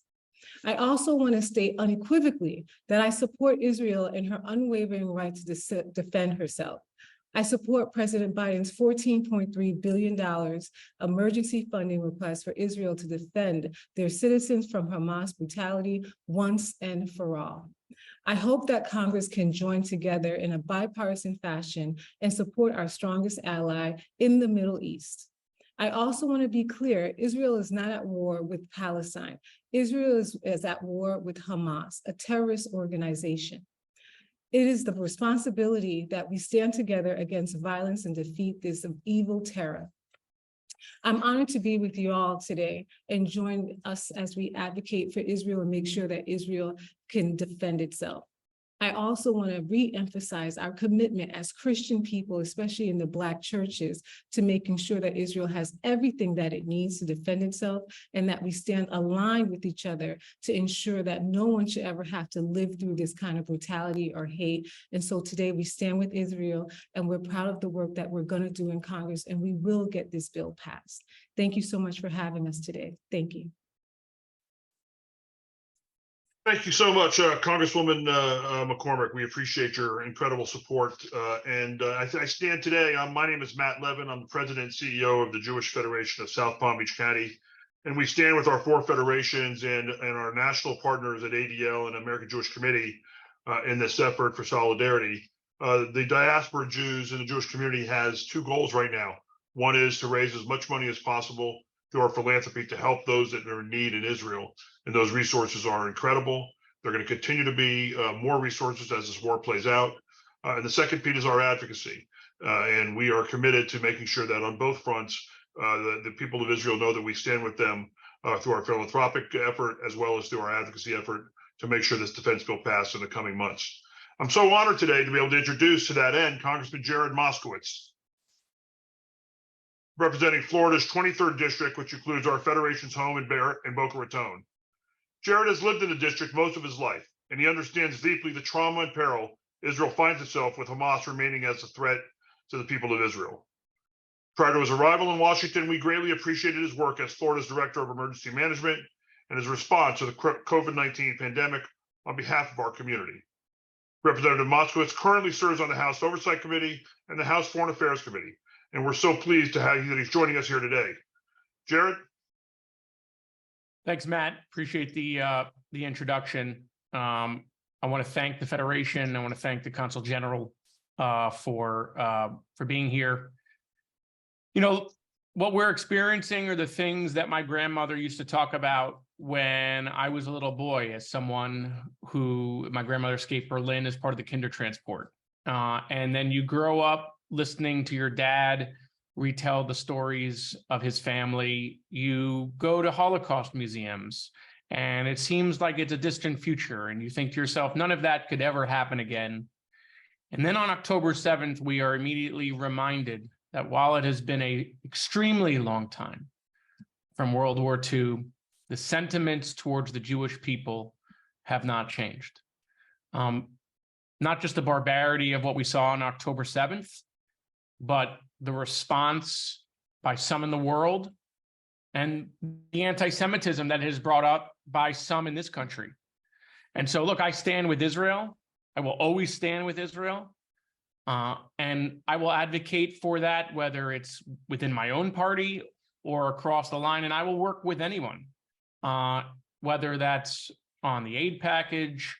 [SPEAKER 17] I also want to state unequivocally that I support Israel in her unwavering right to defend herself. I support President Biden's $14.3 billion emergency funding request for Israel to defend their citizens from Hamas brutality once and for all. I hope that Congress can join together in a bipartisan fashion and support our strongest ally in the Middle East. I also want to be clear, Israel is not at war with Palestine. Israel is at war with Hamas, a terrorist organization. It is the responsibility that we stand together against violence and defeat this evil terror. I'm honored to be with you all today and join us as we advocate for Israel and make sure that Israel can defend itself. I also want to re-emphasize our commitment as Christian people, especially in the Black churches, to making sure that Israel has everything that it needs to defend itself and that we stand aligned with each other to ensure that no one should ever have to live through this kind of brutality or hate. And so today we stand with Israel and we're proud of the work that we're going to do in Congress, and we will get this bill passed. Thank you so much for having us today. Thank you.
[SPEAKER 18] Thank you so much, Congresswoman McCormick. We appreciate your incredible support. I stand today, my name is Matt Levin. I'm the president and CEO of the Jewish Federation of South Palm Beach County. And we stand with our 4 federations and our national partners at ADL and American Jewish Committee in this effort for solidarity. The diaspora Jews in the Jewish community has 2 goals right now. One is to raise as much money as possible through our philanthropy to help those that are in need in Israel. And those resources are incredible. They're going to continue to be more resources as this war plays out. And the second piece is our advocacy. And we are committed to making sure that on both fronts, the people of Israel know that we stand with them through our philanthropic effort, as well as through our advocacy effort to make sure this defense bill passes in the coming months. I'm so honored today to be able to introduce to that end Congressman Jared Moskowitz, representing Florida's 23rd district, which includes our federation's home in Boca Raton. Jared has lived in the district most of his life, and he understands deeply the trauma and peril Israel finds itself with Hamas remaining as a threat to the people of Israel. Prior to his arrival in Washington, we greatly appreciated his work as Florida's Director of Emergency Management and his response to the COVID-19 pandemic on behalf of our community. Representative Moskowitz currently serves on the House Oversight Committee and the House Foreign Affairs Committee, and we're so pleased to have that he's joining us here today. Jared?
[SPEAKER 19] Thanks, Matt. Appreciate the introduction. I want to thank the Federation. I want to thank the Consul General for being here. You know, what we're experiencing are the things that my grandmother used to talk about when I was a little boy, as someone who my grandmother escaped Berlin as part of the Kindertransport. And then you grow up listening to your dad retell the stories of his family. You go to Holocaust museums, and it seems like it's a distant future, and you think to yourself, none of that could ever happen again. And then on October 7th, we are immediately reminded that while it has been an extremely long time from World War II, the sentiments towards the Jewish people have not changed. Not just the barbarity of what we saw on October 7th, but the response by some in the world and the anti-Semitism that is brought up by some in this country. And so, look, I stand with Israel. I will always stand with Israel. And I will advocate for that, whether it's within my own party or across the line. And I will work with anyone, whether that's on the aid package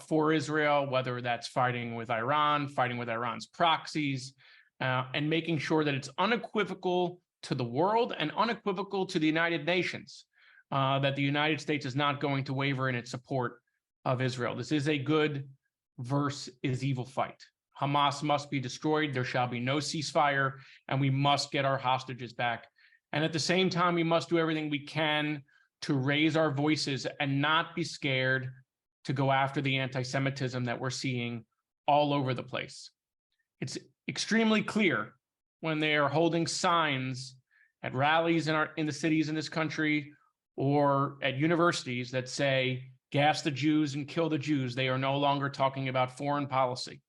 [SPEAKER 19] for Israel, whether that's fighting with Iran's proxies, and making sure that it's unequivocal to the world and unequivocal to the United Nations, that the United States is not going to waver in its support of Israel. This is a good versus evil fight. Hamas must be destroyed. There shall be no ceasefire, and we must get our hostages back. And at the same time, we must do everything we can to raise our voices and not be scared to go after the anti-Semitism that we're seeing all over the place. It's extremely clear when they are holding signs at rallies in the cities in this country or at universities that say, gas the Jews and kill the Jews. They are no longer talking about foreign policy.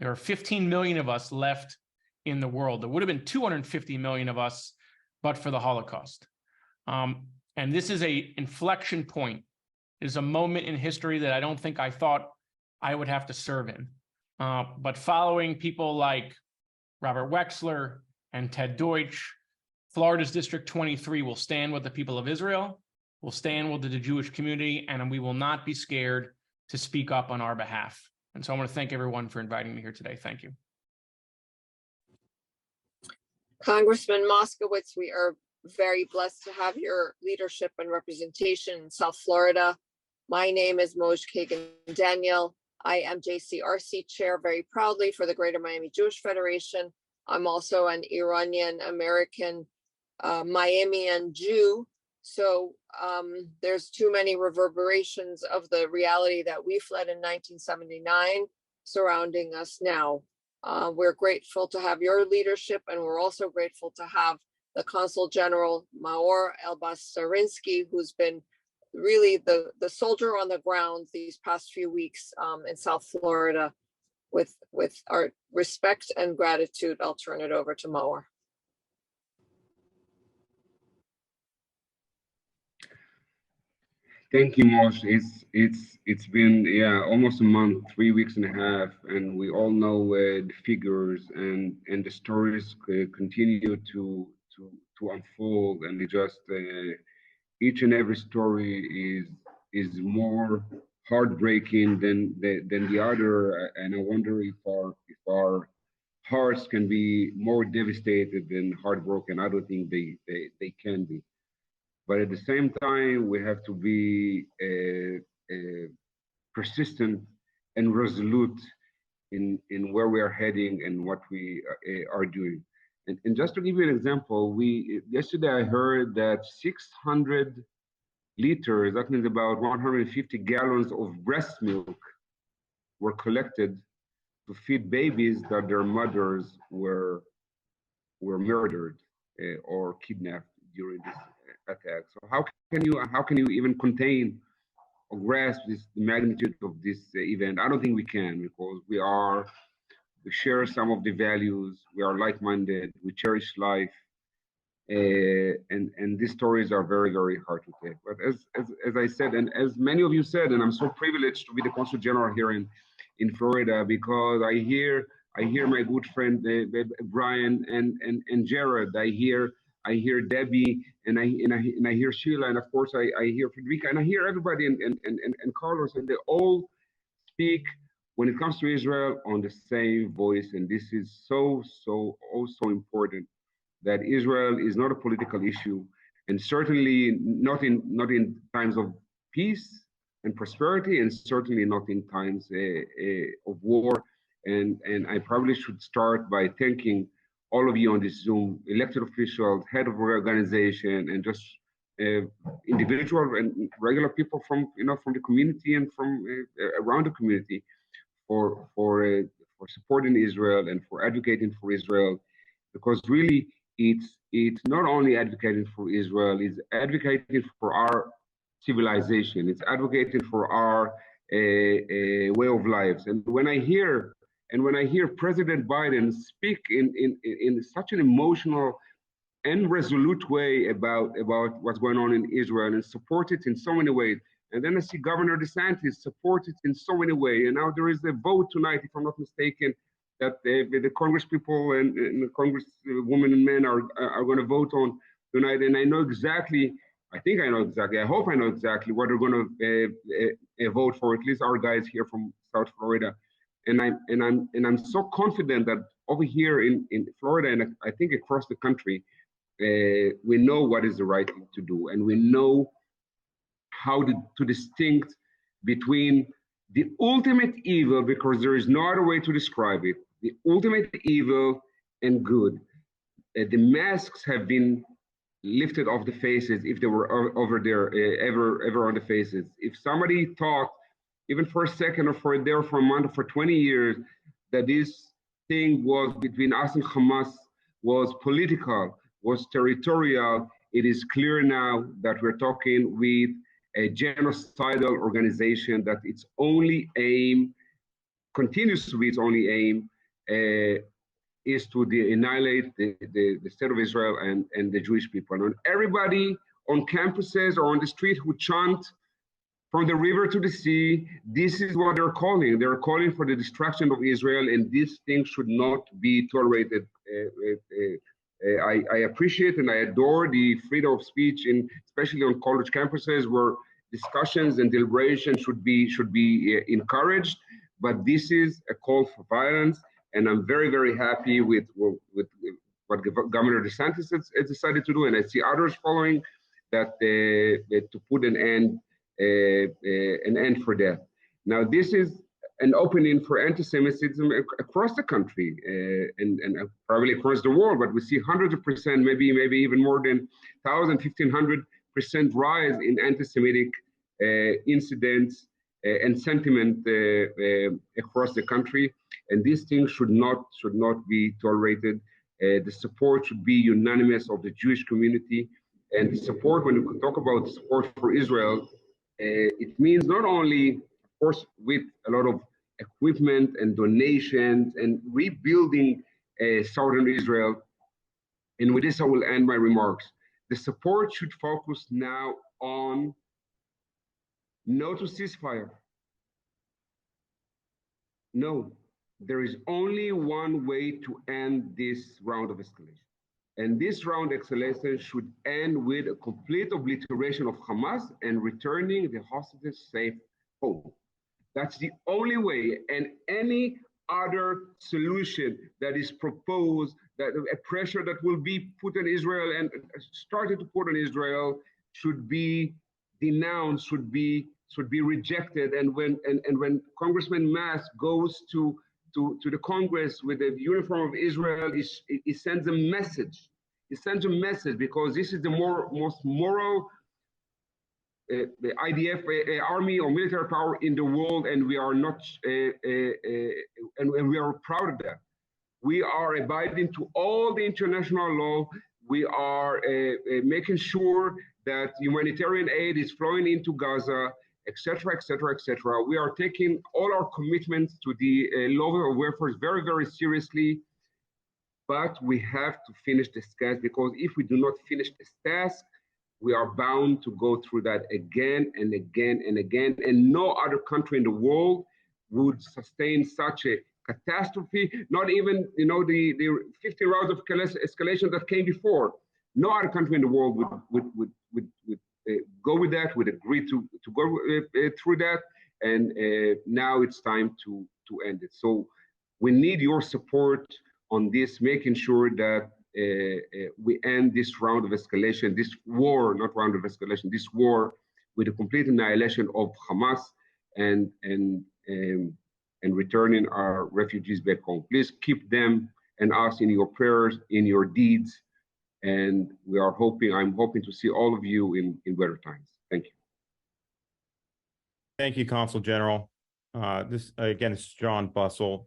[SPEAKER 19] There are 15 million of us left in the world. There would have been 250 million of us, but for the Holocaust. And this is a inflection point. It is a moment in history that I don't think I thought I would have to serve in. But following people like Robert Wexler and Ted Deutsch, Florida's District 23 will stand with the people of Israel, will stand with the Jewish community, and we will not be scared to speak up on our behalf. And so I want to thank everyone for inviting me here today. Thank you.
[SPEAKER 20] Congressman Moskowitz, we are very blessed to have your leadership and representation in South Florida. My name is Moj Kagan Daniel. I am JCRC chair very proudly for the Greater Miami Jewish Federation. I'm also an Iranian American Miamian Jew. So there's too many reverberations of the reality that we fled in 1979 surrounding us now. We're grateful to have your leadership, and we're also grateful to have the Consul General Maor Elbas-Sarinsky, who's been really the soldier on the ground these past few weeks in South Florida. With our respect and gratitude, I'll turn it over to Maor.
[SPEAKER 21] Thank you, Moshe. It's been almost a month, 3 weeks and a half, and we all know the figures and the stories continue to unfold, and it just each and every story is more heartbreaking than the other, and I wonder if our hearts can be more devastated than heartbroken. I don't think they can be. But at the same time, we have to be persistent and resolute in where we are heading and what we are doing. And just to give you an example, yesterday I heard that 600 liters, that means about 150 gallons of breast milk, were collected to feed babies that their mothers were murdered or kidnapped during this attack. So how can you even contain or grasp the magnitude of this event? I don't think we can, because we share some of the values, we are like-minded, we cherish life, and these stories are very, very hard to take. But as I said, and as many of you said, and I'm so privileged to be the Consul General here in Florida, because I hear my good friend Brian and Jared, I hear Debbie, and I hear Sheila, and of course I hear Federica, and I hear everybody and Carlos, and they all speak when it comes to Israel on the same voice. And this is so also important, that Israel is not a political issue, and certainly not in times of peace and prosperity, and certainly not in times of war. And I probably should start by thanking all of you on this Zoom, elected officials, head of organization, and just individual and regular people from the community and from around the community for supporting Israel and for advocating for Israel, because really it's not only advocating for Israel, it's advocating for our civilization, it's advocating for our way of lives. And when I hear President Biden speak in such an emotional and resolute way about what's going on in Israel, and support it in so many ways, and then I see Governor DeSantis support it in so many ways, and now there is a vote tonight, if I'm not mistaken, that the Congress people and the Congress women and men are going to vote on tonight. And I know exactly, I hope I know exactly what they're going to vote for, at least our guys here from South Florida. And I'm so confident that over here in Florida, and I think across the country, we know what is the right thing to do, and we know how to distinct between the ultimate evil, because there is no other way to describe it, the ultimate evil and good. The masks have been lifted off the faces, if they were over there, ever on the faces. If somebody thought, even for a second or for a day or for a month or for 20 years, that this thing was between us and Hamas, was political, was territorial, it is clear now that we're talking with a genocidal organization, that its only aim, continues to be its only aim, is to annihilate the state of Israel and the Jewish people. And everybody on campuses or on the street who chant from the river to the sea. This is what they're calling. They're calling for the destruction of Israel, and this thing should not be tolerated. I appreciate and I adore the freedom of speech, especially on college campuses where discussions and deliberation should be encouraged. But this is a call for violence, and I'm very, very happy with what Governor DeSantis has decided to do, and I see others following that to put an end for that. Now, this is an opening for anti-Semitism across the country and probably across the world, but we see hundreds of percent, maybe even more than 1,000, 1,500% rise in anti-Semitic incidents and sentiment across the country, and these things should not be tolerated. The support should be unanimous of the Jewish community, and the support, when we talk about support for Israel, it means not only, of course, with a lot of equipment and donations and rebuilding southern Israel. And with this, I will end my remarks. The support should focus now on no to ceasefire. No, there is only one way to end this round of escalation. And this round of escalation should end with a complete obliteration of Hamas and returning the hostages safe home. That's the only way, and any other solution that is proposed, that a pressure that will be put on Israel and started to put on Israel should be denounced, should be rejected. And when Congressman Mask goes to the Congress with the uniform of Israel, he sends a message. He sends a message because this is the most moral the IDF army or military power in the world, and we are not, and we are proud of that. We are abiding to all the international law. We are making sure that humanitarian aid is flowing into Gaza, etc., etc., etc. We are taking all our commitments to the law of warfare very, very seriously. But we have to finish this task, because if we do not finish this task, we are bound to go through that again and again and again. And no other country in the world would sustain such a catastrophe. Not even, the 50 rounds of escalation that came before. No other country in the world would go with that, would agree to go through that. And now it's time to end it. So we need your support on this, making sure that we end this round of escalation, this war, not round of escalation, this war with the complete annihilation of Hamas and returning our refugees back home. Please keep them and us in your prayers, in your deeds. And I'm hoping to see all of you in better times. Thank you.
[SPEAKER 5] Thank you, Consul General. This again is John Bussell.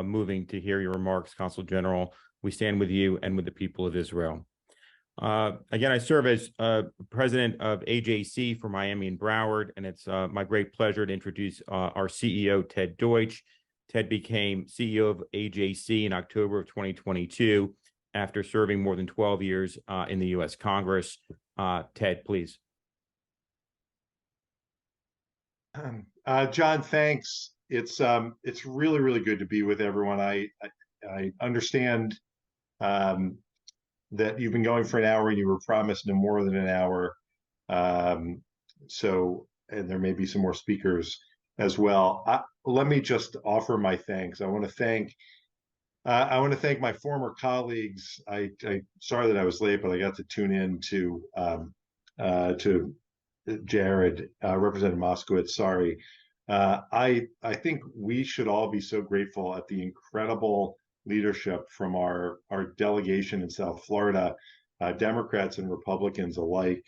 [SPEAKER 5] Moving to hear your remarks, Consul General. We stand with you and with the people of Israel. Again, I serve as president of AJC for Miami and Broward, and it's my great pleasure to introduce our CEO, Ted Deutsch. Ted became CEO of AJC in October of 2022 after serving more than 12 years in the U.S. Congress. Ted, please.
[SPEAKER 2] John, thanks. It's really, really good to be with everyone. I understand that you've been going for an hour and you were promised no more than an hour. And there may be some more speakers as well. Let me just offer my thanks. I want to thank my former colleagues. Sorry that I was late, but I got to tune in to Jared, Representative Moskowitz. Sorry. I think we should all be so grateful at the incredible leadership from our delegation in South Florida, Democrats and Republicans alike.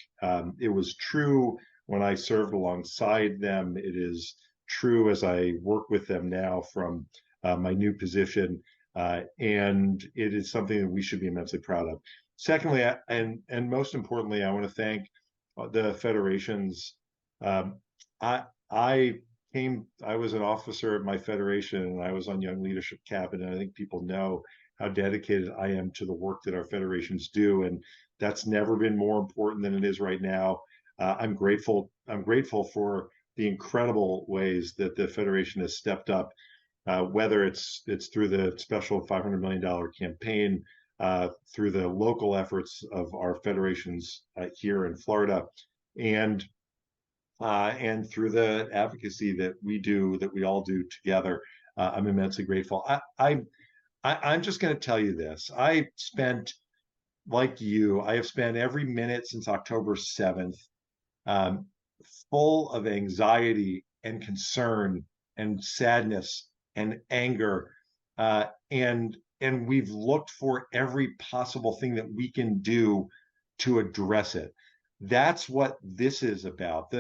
[SPEAKER 2] It was true when I served alongside them. It is true as I work with them now from my new position, and it is something that we should be immensely proud of. Secondly, and most importantly, I want to thank the federations. I was an officer at my federation, and I was on Young Leadership Cabinet. I think people know how dedicated I am to the work that our federations do. And that's never been more important than it is right now. I'm grateful for the incredible ways that the Federation has stepped up, whether it's through the special $500 million campaign, through the local efforts of our federations here in Florida, and through the advocacy that we all do together. I'm immensely grateful. I'm just going to tell you this. I have spent every minute since October 7th full of anxiety and concern and sadness and anger, and we've looked for every possible thing that we can do to address it. That's what this is about.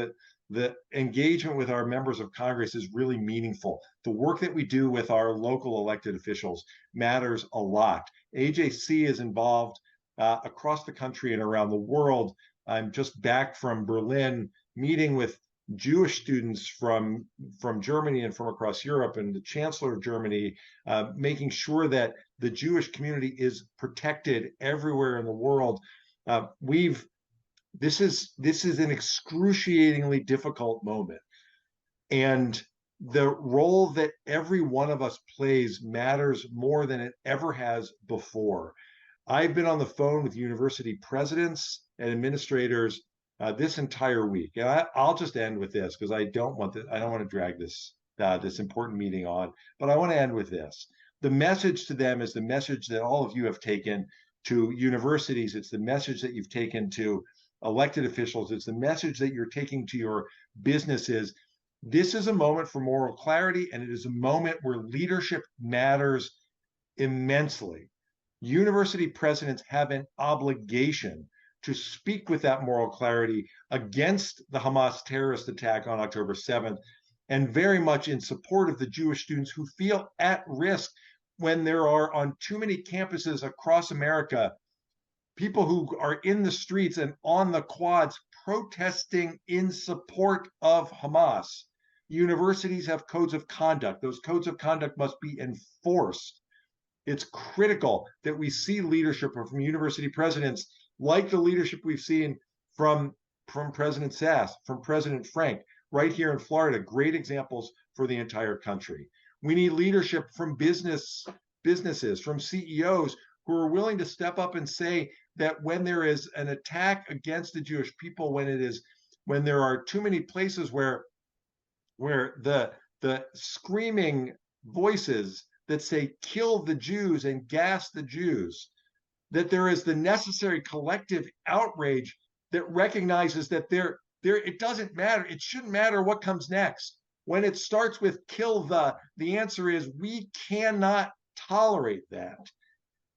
[SPEAKER 2] The engagement with our members of Congress is really meaningful. The work that we do with our local elected officials matters a lot. AJC is involved across the country and around the world. I'm just back from Berlin, meeting with Jewish students from Germany and from across Europe, and the Chancellor of Germany, making sure that the Jewish community is protected everywhere in the world. This is an excruciatingly difficult moment, and the role that every one of us plays matters more than it ever has before. I've been on the phone with university presidents and administrators this entire week, and I'll just end with this because I don't want to drag this important meeting on, but I want to end with this. The message to them is the message that all of you have taken to universities. It's the message that you've taken to elected officials. It's the message that you're taking to your businesses. This is a moment for moral clarity, and it is a moment where leadership matters immensely. University presidents have an obligation to speak with that moral clarity against the Hamas terrorist attack on October 7th, and very much in support of the Jewish students who feel at risk when there are on too many campuses across America people who are in the streets and on the quads protesting in support of Hamas. Universities have codes of conduct. Those codes of conduct must be enforced. It's critical that we see leadership from university presidents like the leadership we've seen from President Sass, from President Frank, right here in Florida, great examples for the entire country. We need leadership from businesses, from CEOs who are willing to step up and say that when there is an attack against the Jewish people, when there are too many places where the screaming voices that say kill the Jews and gas the Jews, that there is the necessary collective outrage that recognizes that it doesn't matter. It shouldn't matter what comes next. When it starts with kill the answer is we cannot tolerate that.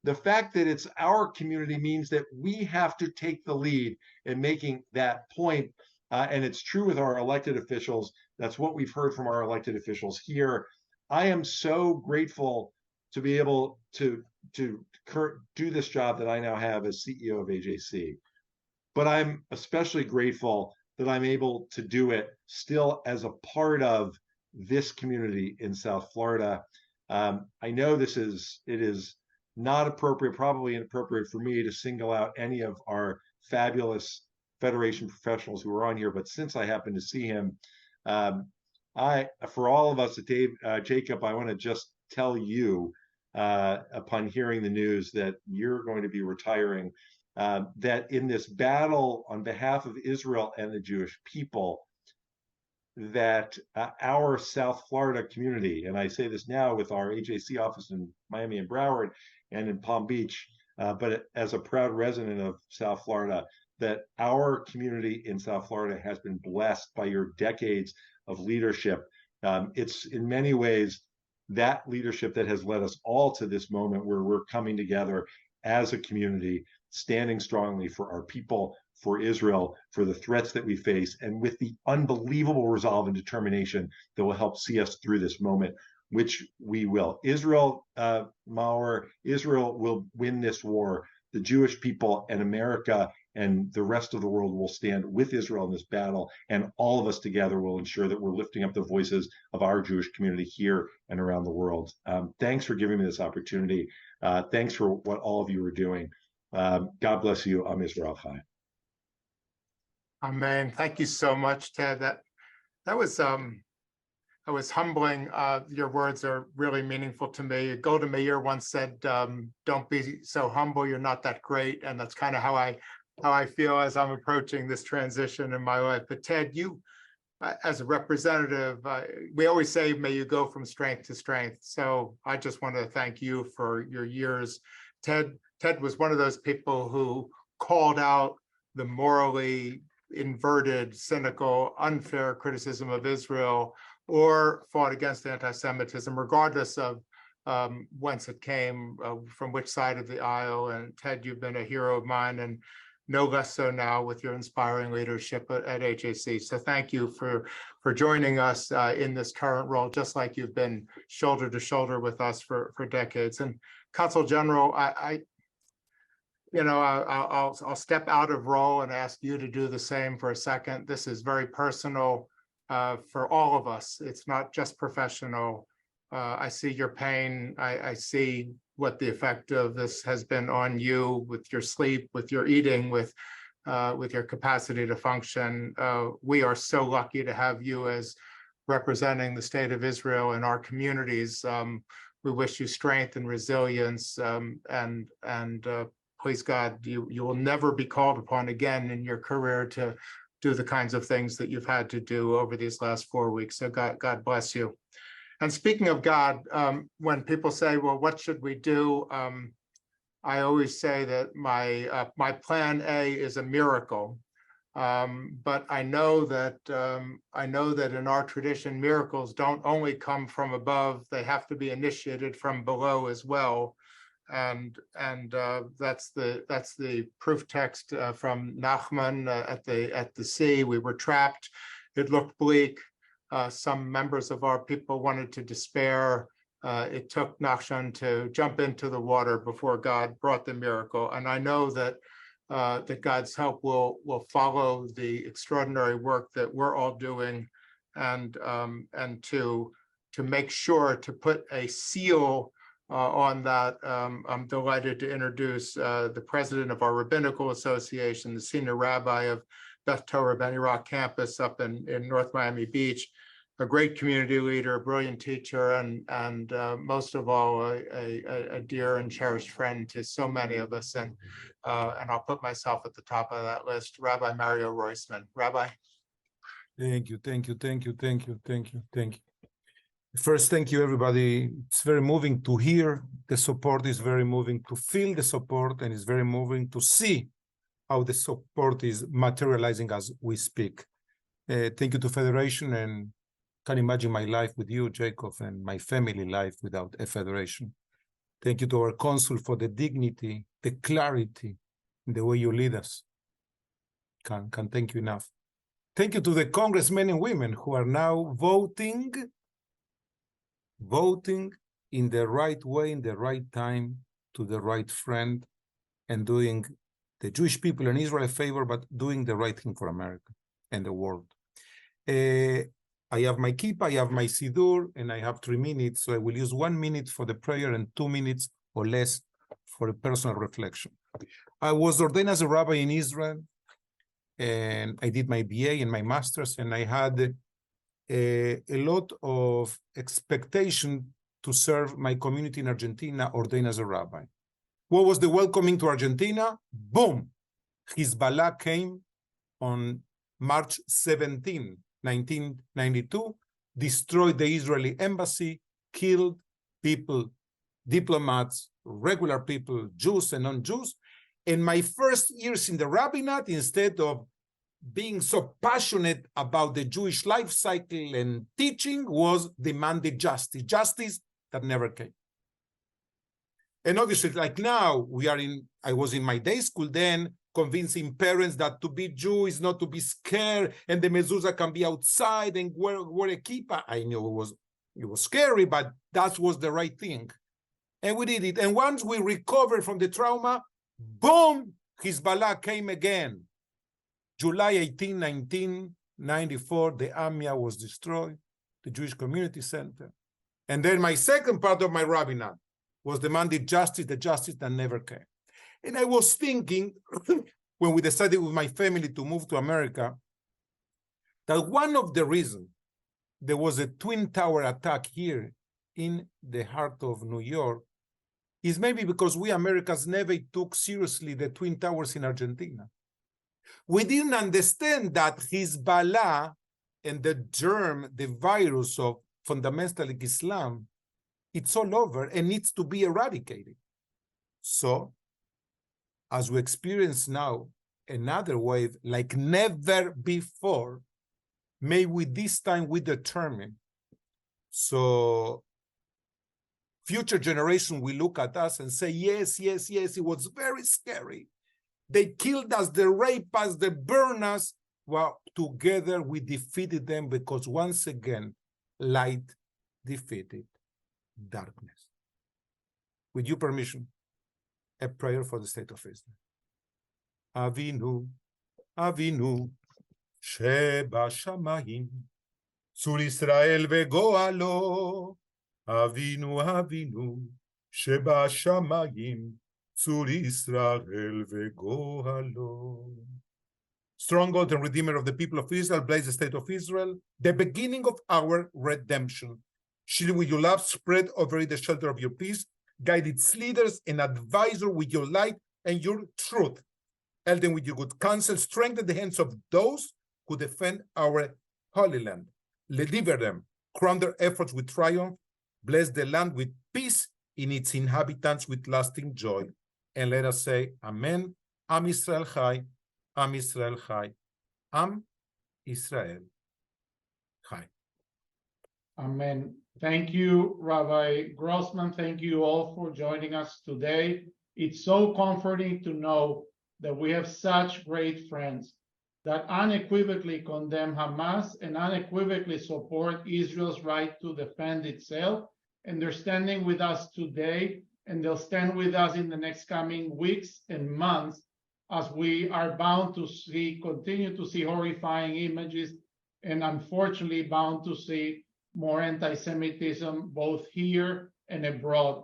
[SPEAKER 2] The fact that it's our community means that we have to take the lead in making that point. And it's true with our elected officials. That's what we've heard from our elected officials here. I am so grateful to be able to do this job that I now have as CEO of AJC. But I'm especially grateful that I'm able to do it still as a part of this community in South Florida. I know it is not appropriate, probably inappropriate for me to single out any of our fabulous Federation professionals who are on here, but since I happen to see him, for all of us at Jacob, I want to just tell you, upon hearing the news that you're going to be retiring, that in this battle on behalf of Israel and the Jewish people, that our South Florida community, and I say this now with our AJC office in Miami and Broward and in Palm Beach, but as a proud resident of South Florida, that our community in South Florida has been blessed by your decades of leadership. It's in many ways that leadership that has led us all to this moment where we're coming together as a community, standing strongly for our people, for Israel, for the threats that we face, and with the unbelievable resolve and determination that will help see us through this moment, which we will. Israel, Maurer, Israel will win this war. the Jewish people and America and the rest of the world will stand with Israel in this battle, and all of us together will ensure that we're lifting up the voices of our Jewish community here and around the world. Thanks for giving me this opportunity. Thanks for what all of you are doing. God bless you. Am Israel Chai.
[SPEAKER 3] Amen. Thank you so much, Ted. That was humbling. Your words are really meaningful to me. Golda Meir once said, "Don't be so humble. You're not that great." And that's kind of how I feel as I'm approaching this transition in my life. But Ted, you, as a representative, we always say, "May you go from strength to strength." So I just want to thank you for your years. Ted was one of those people who called out the morally inverted, cynical, unfair criticism of Israel, or fought against anti-Semitism, regardless of whence it came, from which side of the aisle. And Ted, you've been a hero of mine, and no less so now with your inspiring leadership at AJC. So thank you for joining us in this current role, just like you've been shoulder to shoulder with us for decades. And Consul General, I'll step out of role and ask you to do the same for a second. This is very personal for all of us. It's not just professional. I see your pain. I see what the effect of this has been on you with your sleep, with your eating, with your capacity to function. We are so lucky to have you as representing the state of Israel in our communities. We wish you strength and resilience, and please God, you will never be called upon again in your career to do the kinds of things that you've had to do over these last 4 weeks. So God bless you. And speaking of God, when people say, well, what should we do? I always say that my plan A is a miracle. But I know that in our tradition, miracles don't only come from above, they have to be initiated from below as well. And that's the proof text from Nachman at the sea. We were trapped. It looked bleak. Some members of our people wanted to despair. It took Nachshon to jump into the water before God brought the miracle. And I know that God's help will follow the extraordinary work that we're all doing, and to make sure to put a seal on that. I'm delighted to introduce the president of our Rabbinical Association, the senior rabbi of Beth Torah Bnei Brak campus up in North Miami Beach, a great community leader, a brilliant teacher, and most of all, a dear and cherished friend to so many of us. And I'll put myself at the top of that list, Rabbi Mario Roisman. Rabbi.
[SPEAKER 22] Thank you. First, thank you, everybody. It's very moving to hear the support. Is very moving to feel the support, and it's very moving to see how the support is materializing as we speak. Thank you to Federation, and can't imagine my life with you, Jacob, and my family life without a Federation. Thank you to our Consul for the dignity, the clarity, in the way you lead us. Can't thank you enough. Thank you to the congressmen and women who are now voting in the right way, in the right time, to the right friend, and doing the Jewish people and Israel a favor, but doing the right thing for America and the world. I have my kippah, I have my siddur, and I have 3 minutes, so I will use 1 minute for the prayer and 2 minutes or less for a personal reflection. I was ordained as a rabbi in Israel, and I did my BA and my master's, and I had a lot of expectation to serve my community in Argentina, ordained as a rabbi. What was the welcoming to Argentina? Boom! Hezbollah came on March 17, 1992, destroyed the Israeli embassy, killed people, diplomats, regular people, Jews and non-Jews. And my first years in the rabbinate, instead of being so passionate about the Jewish life cycle and teaching, was demanded justice that never came. And obviously, like now, I was in my day school then, convincing parents that to be Jew is not to be scared, and the mezuzah can be outside and wear a kippah. I knew it was scary, but that was the right thing. And we did it. And once we recovered from the trauma, Boom, Hezbollah came again. July 18, 1994, the AMIA was destroyed, the Jewish Community Center. And then my second part of my rabbinate was demanding justice, the justice that never came. And I was thinking, when we decided with my family to move to America, that one of the reasons there was a Twin Tower attack here in the heart of New York is maybe because we Americans never took seriously the Twin Towers in Argentina. We didn't understand that Hezbollah and the germ, the virus of fundamentalist Islam, it's all over and needs to be eradicated. So, as we experience now another wave like never before, may we this time we determine so future generation will look at us and say, yes, yes, yes, it was very scary. They killed us, they raped us, they burned us. Well, together we defeated them because once again, light defeated darkness. With your permission, a prayer for the state of Israel. Avinu, Avinu, Sheba Shamayim, Sur Israel vegoalo. Avinu, Avinu, Sheba Shamayim, Sur Israel vegoalo. Strong God and Redeemer of the people of Israel, bless the state of Israel, the beginning of our redemption. Shield with your love, spread over it the shelter of your peace, guide its leaders and advisor with your light and your truth. Help them with your good counsel, strengthen the hands of those who defend our holy land. Deliver them, crown their efforts with triumph, bless the land with peace, in its inhabitants with lasting joy. And let us say, Amen. Am Israel Chai, Am Israel Chai, Am Israel Chai.
[SPEAKER 1] Amen. Thank you, Rabbi Grossman. Thank you all for joining us today. It's so comforting to know that we have such great friends that unequivocally condemn Hamas and unequivocally support Israel's right to defend itself. And they're standing with us today, and they'll stand with us in the next coming weeks and months as we are bound to see, continue to see horrifying images, and unfortunately bound to see more anti-Semitism both here and abroad.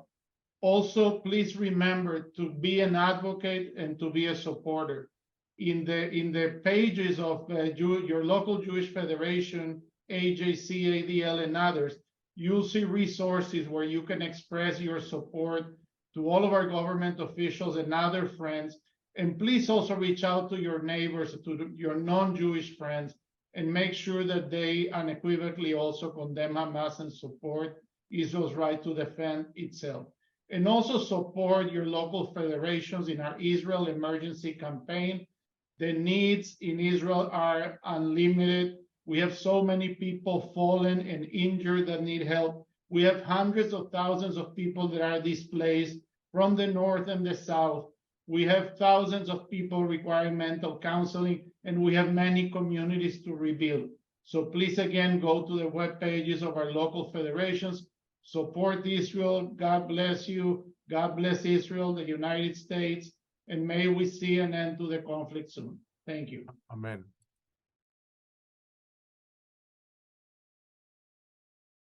[SPEAKER 1] Also, please remember to be an advocate and to be a supporter. In the pages of your local Jewish Federation, AJC, ADL, and others, you'll see resources where you can express your support to all of our government officials and other friends. And please also reach out to your neighbors, to your non-Jewish friends, and make sure that they unequivocally also condemn Hamas and support Israel's right to defend itself. And also support your local federations in our Israel emergency campaign. The needs in Israel are unlimited. We have so many people fallen and injured that need help. We have hundreds of thousands of people that are displaced from the north and the south. We have thousands of people requiring mental counseling, and we have many communities to rebuild. So please, again, go to the web pages of our local federations. Support Israel. God bless you. God bless Israel, the United States, and may we see an end to the conflict soon. Thank you.
[SPEAKER 22] Amen.